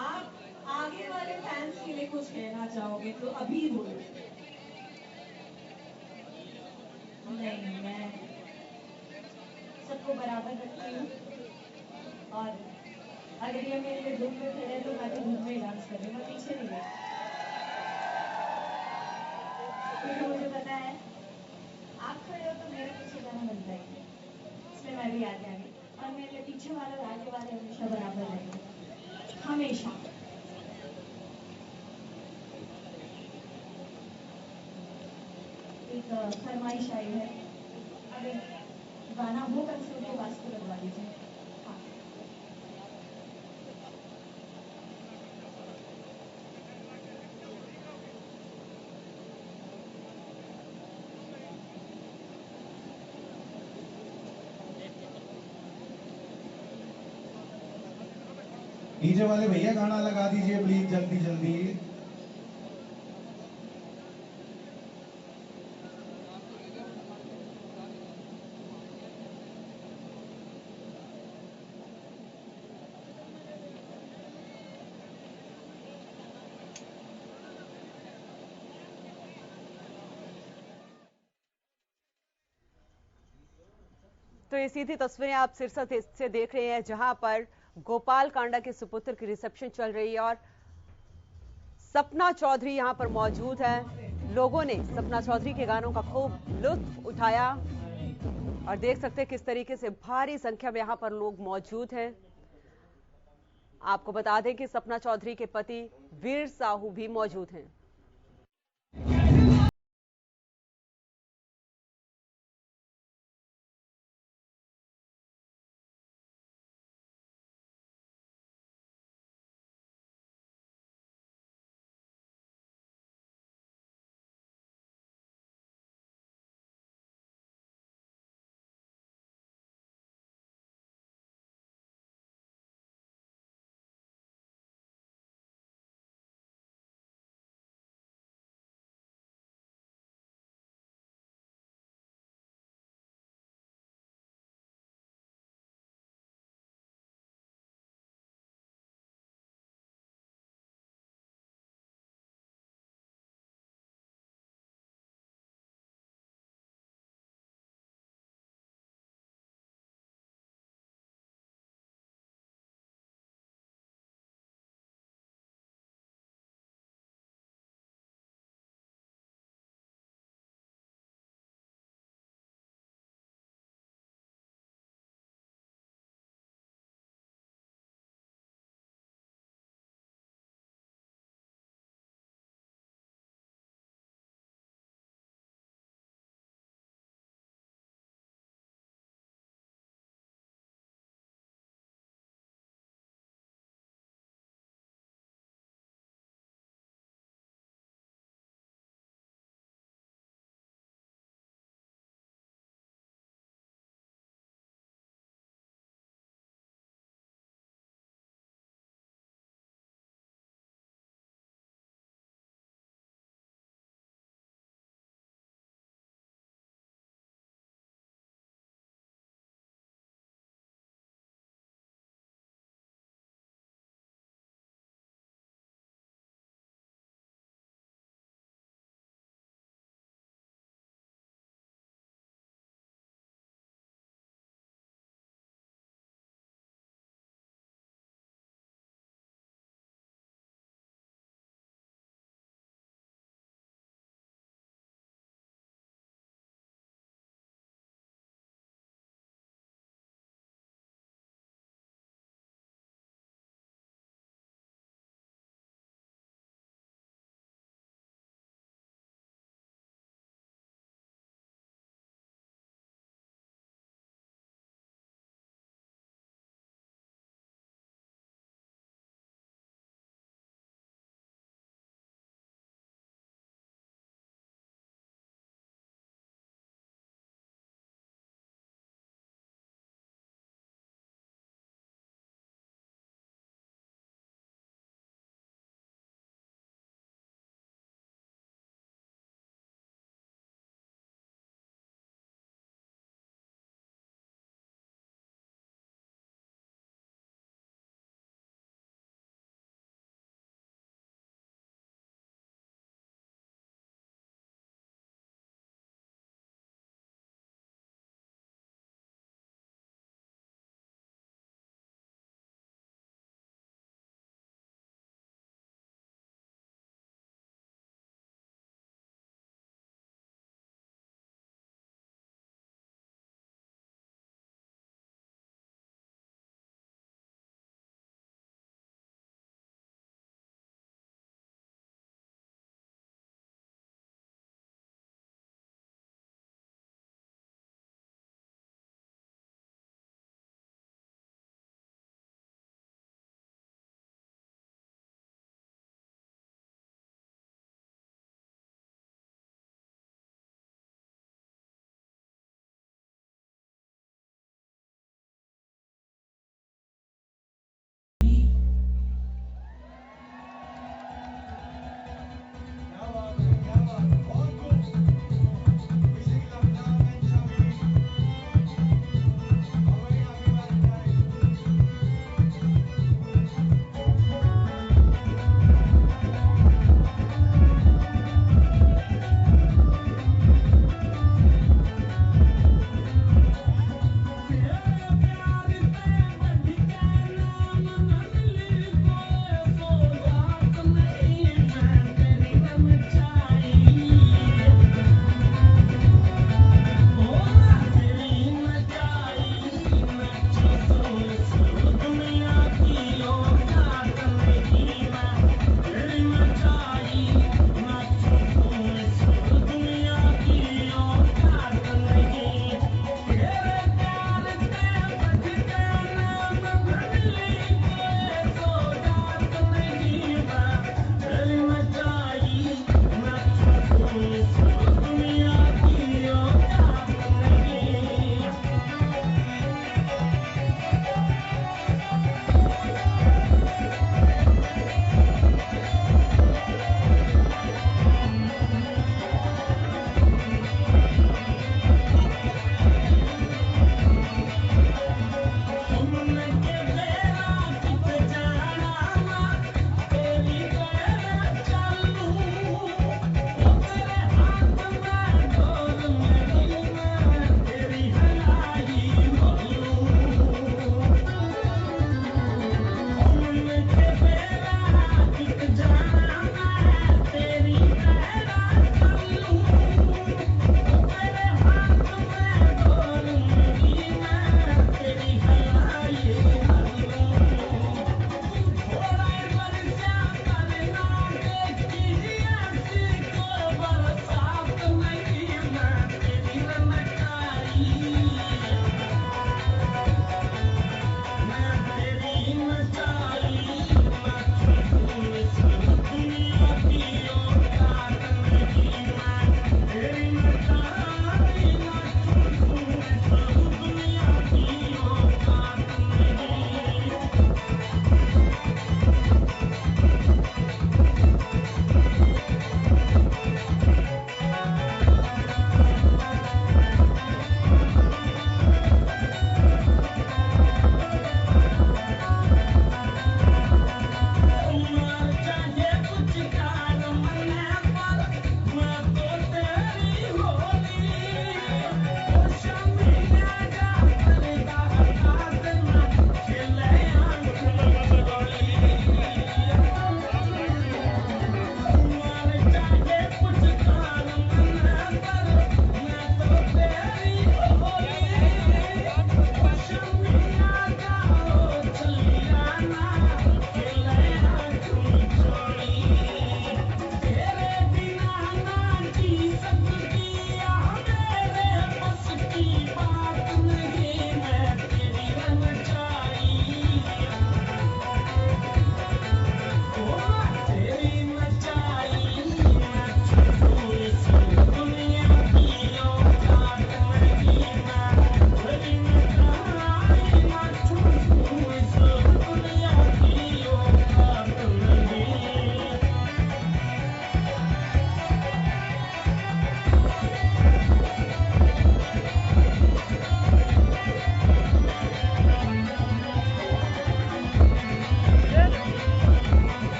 S7: आप आगे वाले फैंस के लिए कुछ कहना चाहोगे तो अभी बोलो। नहीं, मैं सबको बराबर रखती हूँ, और अगर ये मेरे लिए धूप में खड़े तो मैं तो धूप में ही डांस कर रही हूँ, मैं पीछे नहीं गई, क्योंकि मुझे पता है आप खड़े हो तो मेरे पीछे जाना बनता ही है, इसलिए मैं भी आगे आ गई। और मेरे लिए पीछे वाले और आगे वाले हमेशा बराबर रहेंगे, हमेशा। एक फरमाइश आई है, अगर गाना हो कंसोल के पास तो लगवा दीजिए। हाँ।
S8: डीजे वाले भैया गाना लगा दीजिए प्लीज जल्दी जल्दी।
S9: तो ये सीधी तस्वीरें आप सिरसा से देख रहे हैं, जहां पर गोपाल कांडा के सुपुत्र की रिसेप्शन चल रही है और सपना चौधरी यहां पर मौजूद है। लोगों ने सपना चौधरी के गानों का खूब लुत्फ उठाया और देख सकते हैं किस तरीके से भारी संख्या में यहां पर लोग मौजूद हैं। आपको बता दें कि सपना चौधरी के पति वीर साहू भी मौजूद हैं।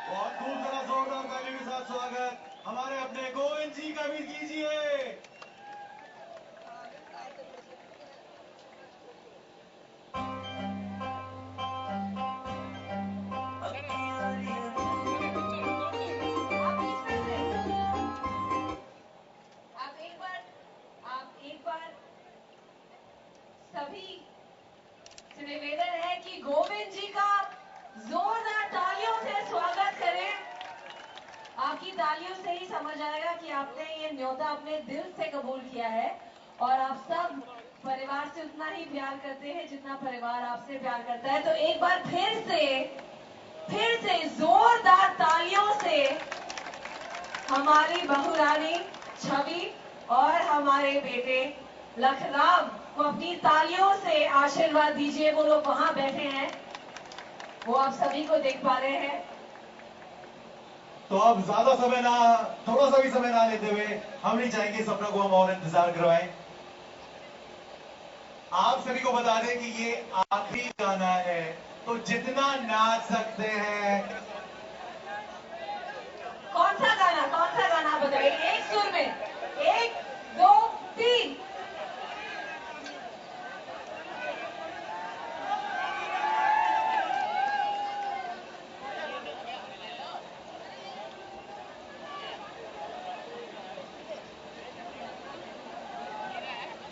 S8: बहुत खूब, जरा जोरदार तालियों के साथ स्वागत हमारे अपने गोविंद जी का भी कीजिए।
S5: आप एक बार सभी से निवेदन है कि गोविंद जी का जोरदार तालियों से स्वागत करें। आपकी तालियों से ही समझ आएगा कि आपने ये न्योता अपने दिल से कबूल किया है और आप सब परिवार से उतना ही प्यार करते हैं जितना परिवार आपसे प्यार करता है। तो एक बार फिर से जोरदार तालियों से हमारी बहुरानी छवि और हमारे बेटे लखराम को अपनी तालियों से आशीर्वाद दीजिए। वो लोग वहां बैठे हैं, वो आप सभी को देख पा रहे हैं।
S8: तो अब ज्यादा समय ना, थोड़ा सा भी समय ना लेते हुए हम नहीं चाहेंगे सपना को हम और इंतजार करवाएं। आप सभी को बता दें कि ये आखिरी गाना है, तो जितना नाच सकते हैं।
S5: कौन सा गाना बताइए, एक सुर में, 1 2 3।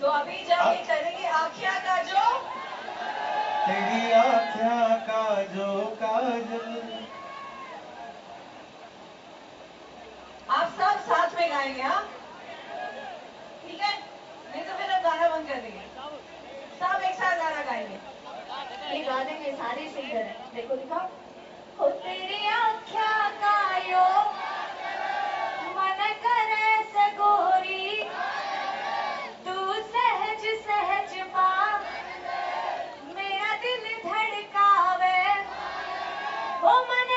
S5: तो अभी जब ये करेंगे आँखियाँ का जो,
S8: तेरी आँखियाँ का जो काजल,
S5: आप सब साथ में गाएंगे। हाँ ठीक है, नहीं तो फिर अब गाना बंद कर देंगे। सब एक साथ गाना गाएंगे। ये गा देंगे, सारे सिंगर हैं। देखो दिखाओ। हो तेरी आँखियाँ का यो मन करे सगोरी, तू सहज सहज पा मेरा दिल धड़कावे, ओ मन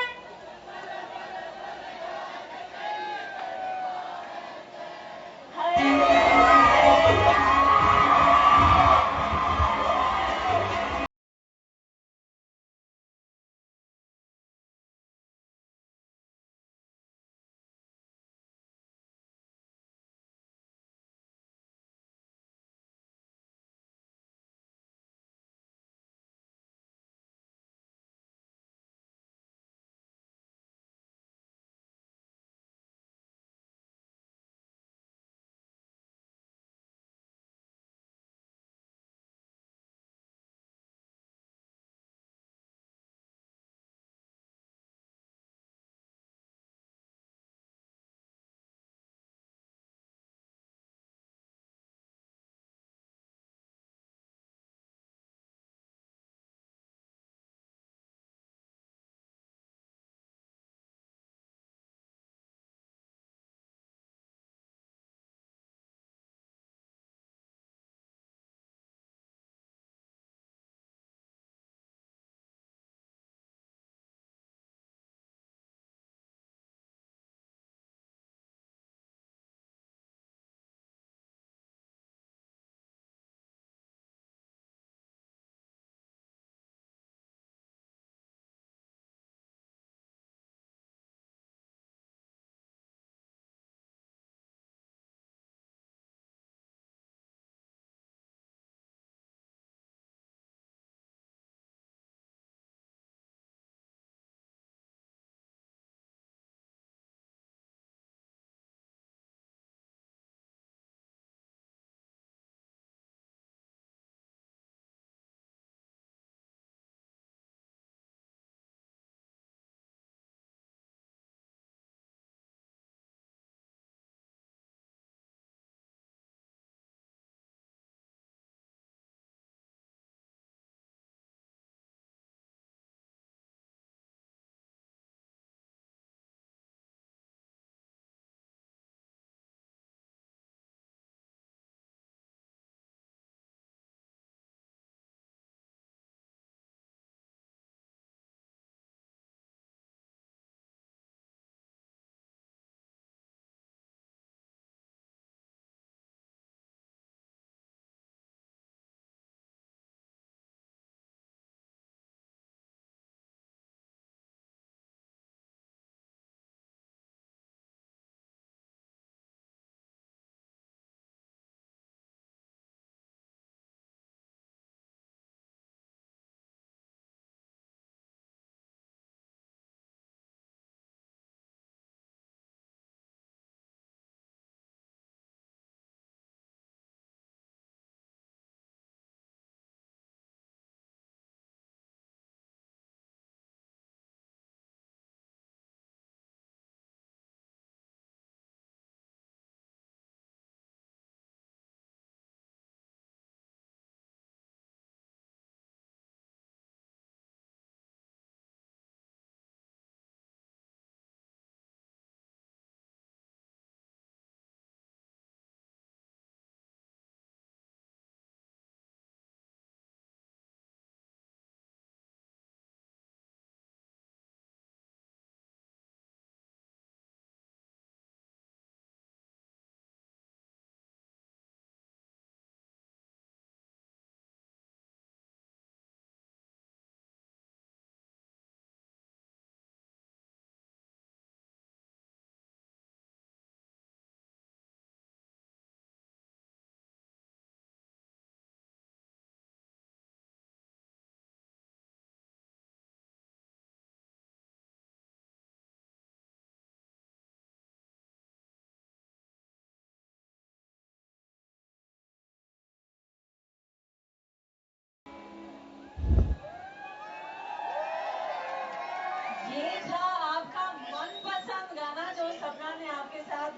S7: ये था आपका मनपसंद गाना जो सपना ने आपके साथ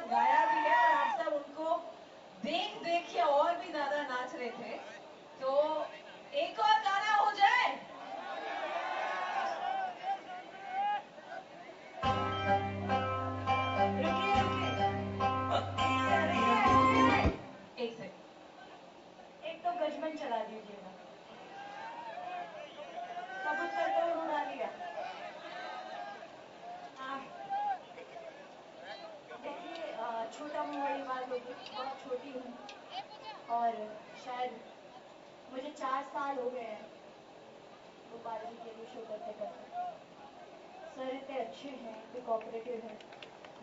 S7: गाया भी है और आप सब उनको देख देख के और भी ज्यादा नाच रहे थे। तो एक और गाना हो जाए। रुकिए एक सेकंड, एक तो गजमन चला दीजिएगा। कबूतर तो उड़ा लिया। देखिए छोटा मुंह बड़ी बात होगी, बहुत छोटी हूँ और शायद मुझे 4 साल हो गए हैं गोपाल जी के लिए शो करते करते। सर इतने अच्छे हैं, इतने कोऑपरेटिव हैं,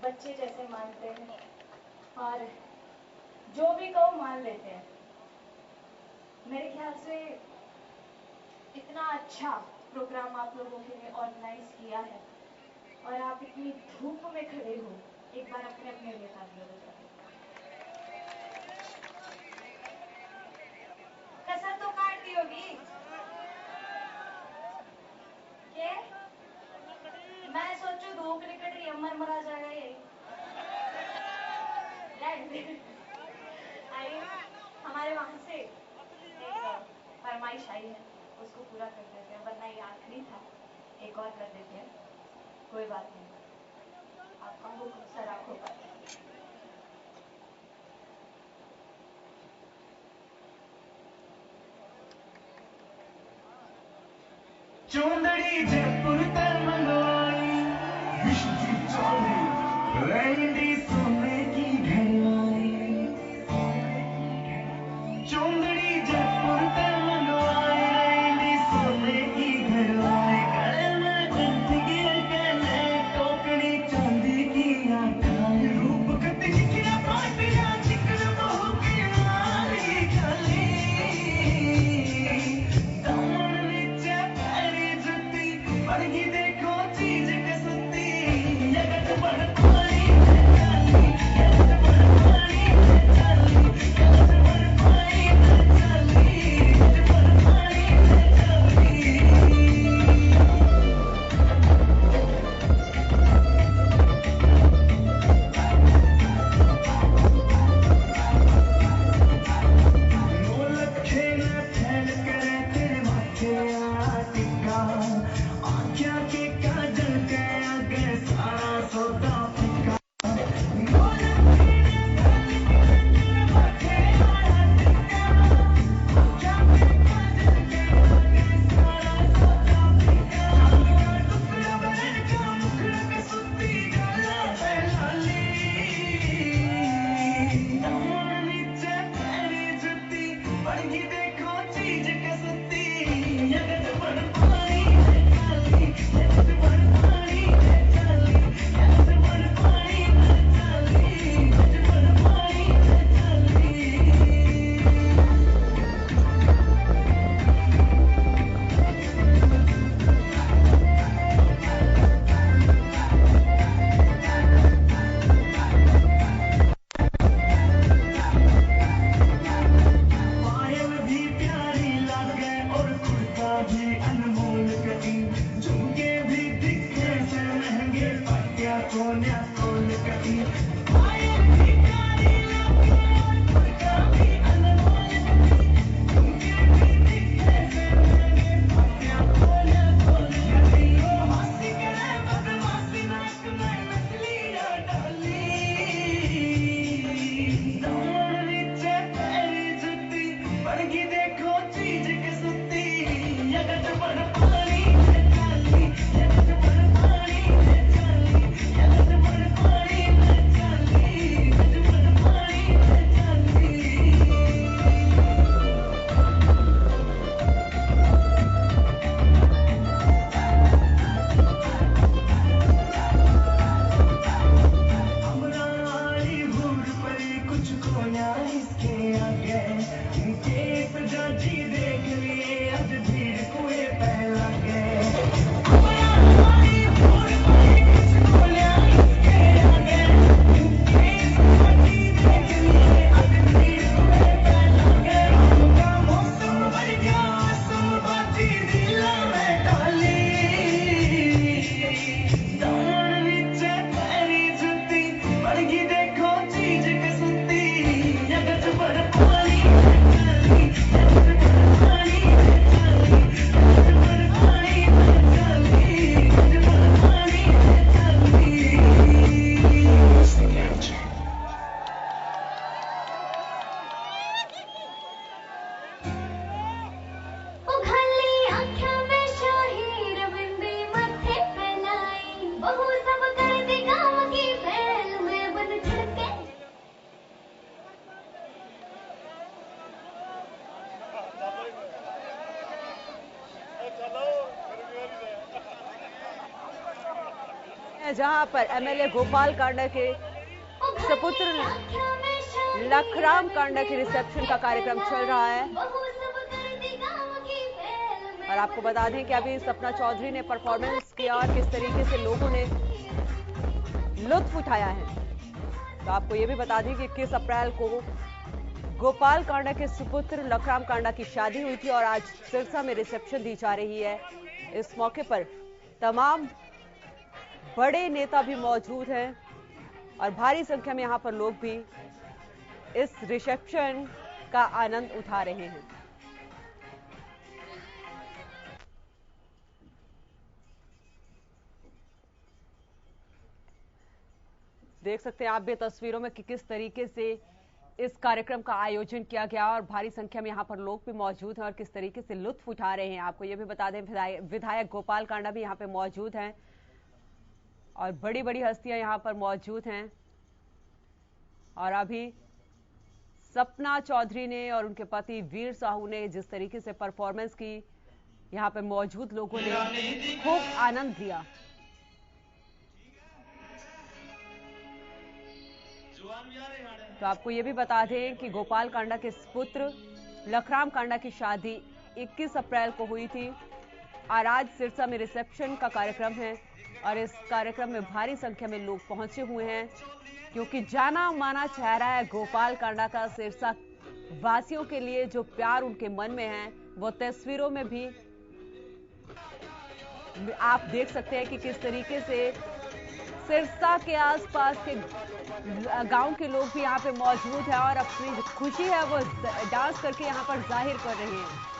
S7: बच्चे जैसे मानते हैं और जो भी कहो मान लेते हैं। मेरे ख्याल से इतना अच्छा प्रोग्राम आप लोगों के लिए ऑर्गेनाइज किया है और आप इतनी धूप में खड़े हो, एक बार अपने अपने लिए तालियां बजाइए। कसर तो काट दी होगी के? मैं सोचू 2 क्रिकेट ही अमर मरा जाएगा ये। आई हमारे वहां से एक फरमाइश आई है, उसको पूरा कर देते हैं, वरना ये आखिरी था, एक और कर देते हैं। कोई बात नहीं, आपका हुक्म सर आंखों पर।
S8: चौंदड़ी जयपुर तर मंगवाई विश्वजीत चौधरी रहती सोने की घरवाई। चौंदड़ी जयपुर तर मंगवाई रहती सोने की घरवाई। गले में कंठ गिर के ले टोकरी चांदी की आखाई। रूप कति चिकना पाटिया चिकन बहू की मारी खाली। दामन नीचे पैरी जुती बड़गी देखो चीज कसती। जगत बड़ पानी में चाली, जगत बड़ पानी में चाली, जगत बड़ पानी में चाली, जगत बड़ पानी में चाली। लखे न फैल करे तेरे माथे आ टिक्का। आख्या के
S9: हैं जहां पर एमएलए गोपाल कांडा के सपुत्र लखराम कांडा के रिसेप्शन का कार्यक्रम चल रहा है। और आपको बता दें कि अभी सपना चौधरी ने परफॉर्मेंस किया और किस तरीके से लोगों ने लुत्फ उठाया है। तो आपको ये भी बता दें कि 21 अप्रैल को गोपाल कांडा के सुपुत्र लखराम कांडा की शादी हुई थी और आज सिरसा में रिसेप्शन दी जा रही है। इस मौके पर तमाम बड़े नेता भी मौजूद हैं और भारी संख्या में यहां पर लोग भी इस रिसेप्शन का आनंद उठा रहे हैं। देख सकते हैं आप भी तस्वीरों में कि किस तरीके से इस कार्यक्रम का आयोजन किया गया और भारी संख्या में यहां पर लोग भी मौजूद हैं और किस तरीके से लुत्फ उठा रहे हैं। आपको यह भी बता दें विधायक गोपाल कांडा भी यहां पे मौजूद हैं और बड़ी बड़ी हस्तियां यहां पर मौजूद हैं। और अभी सपना चौधरी ने और उनके पति वीर साहू ने जिस तरीके से परफॉर्मेंस की, यहां पर मौजूद लोगों ने खूब आनंद लिया। तो आपको यह भी बता दें कि गोपाल कांडा के पुत्र लखराम कांडा की शादी 21 अप्रैल को हुई थी और आज सिरसा में रिसेप्शन का कार्यक्रम है और इस कार्यक्रम में भारी संख्या में लोग पहुंचे हुए हैं क्योंकि जाना माना चेहरा है गोपाल कांडा का। सिरसा वासियों के लिए जो प्यार उनके मन में है वो तस्वीरों में भी आप देख सकते हैं कि किस तरीके से सिरसा के आसपास के गांव के लोग भी यहाँ पे मौजूद हैं और अपनी खुशी है वो डांस करके यहाँ पर जाहिर कर रहे हैं।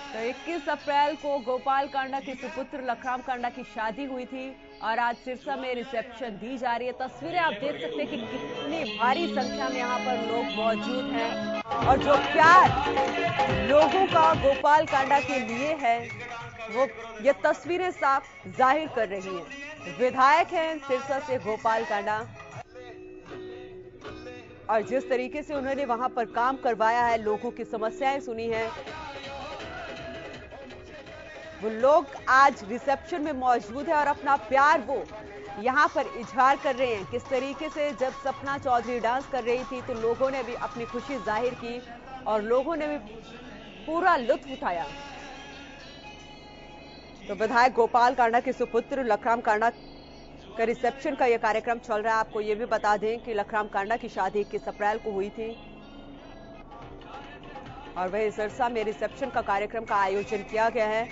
S9: तो 21 अप्रैल को गोपाल कांडा के सुपुत्र लखराम कांडा की शादी हुई थी और आज सिरसा में रिसेप्शन दी जा रही है। तस्वीरें आप देख सकते हैं कि कितनी भारी संख्या में यहाँ पर लोग मौजूद हैं और जो प्यार लोगों का गोपाल कांडा के लिए है वो ये तस्वीरें साफ जाहिर कर रही हैं। विधायक हैं सिरसा से गोपाल कांडा और जिस तरीके से उन्होंने वहां पर काम करवाया है, लोगों की समस्याएं सुनी हैं, वो लोग आज रिसेप्शन में मौजूद है और अपना प्यार वो यहां पर इजहार कर रहे हैं। किस तरीके से जब सपना चौधरी डांस कर रही थी तो लोगों ने भी अपनी खुशी जाहिर की और लोगों ने भी पूरा लुत्फ उठाया। तो विधायक गोपाल कांडा के सुपुत्र लखराम कांडा का रिसेप्शन का यह कार्यक्रम चल रहा है। आपको यह भी बता दें कि लखराम कांडा की शादी 21 अप्रैल को हुई थी और वही सिरसा में रिसेप्शन का कार्यक्रम का आयोजन किया गया है।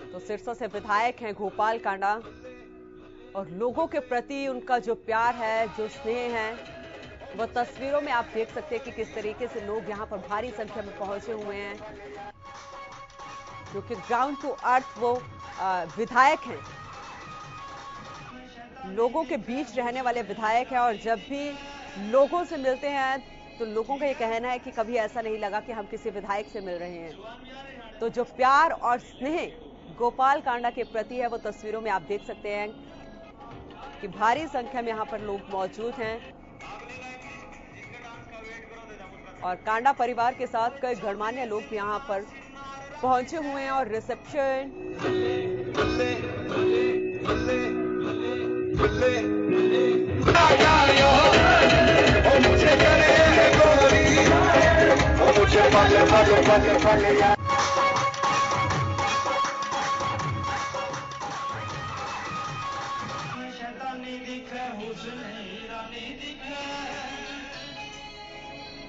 S9: तो सिरसा से विधायक हैं गोपाल कांडा और लोगों के प्रति उनका जो प्यार है, जो स्नेह है, वो तस्वीरों में आप देख सकते हैं कि किस तरीके से लोग यहां पर भारी संख्या में पहुंचे हुए हैं क्योंकि ग्राउंड टू अर्थ वो विधायक हैं, लोगों के बीच रहने वाले विधायक हैं और जब भी लोगों से मिलते हैं तो लोगों का ये कहना है कि कभी ऐसा नहीं लगा कि हम किसी विधायक से मिल रहे हैं। तो जो प्यार और स्नेह गोपाल कांडा के प्रति है वो तस्वीरों में आप देख सकते हैं कि भारी संख्या में यहां पर लोग मौजूद हैं और कांडा परिवार के साथ कई गणमान्य लोग भी यहां पर पहुंचे हुए हैं और रिसेप्शन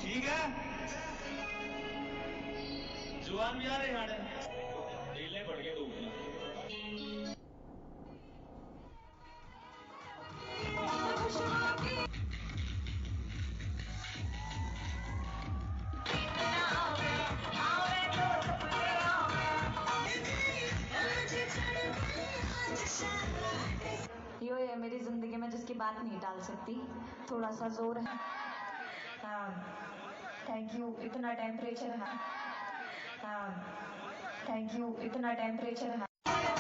S8: ठीक है जुआन भी आ रहे हैं ढीले पड़ गए
S5: यो है मेरी जिंदगी में जिसकी बात नहीं टाल सकती, थोड़ा सा जोर है। हाँ थैंक यू, इतना टेम्परेचर है। हाँ थैंक यू, इतना टेम्परेचर है।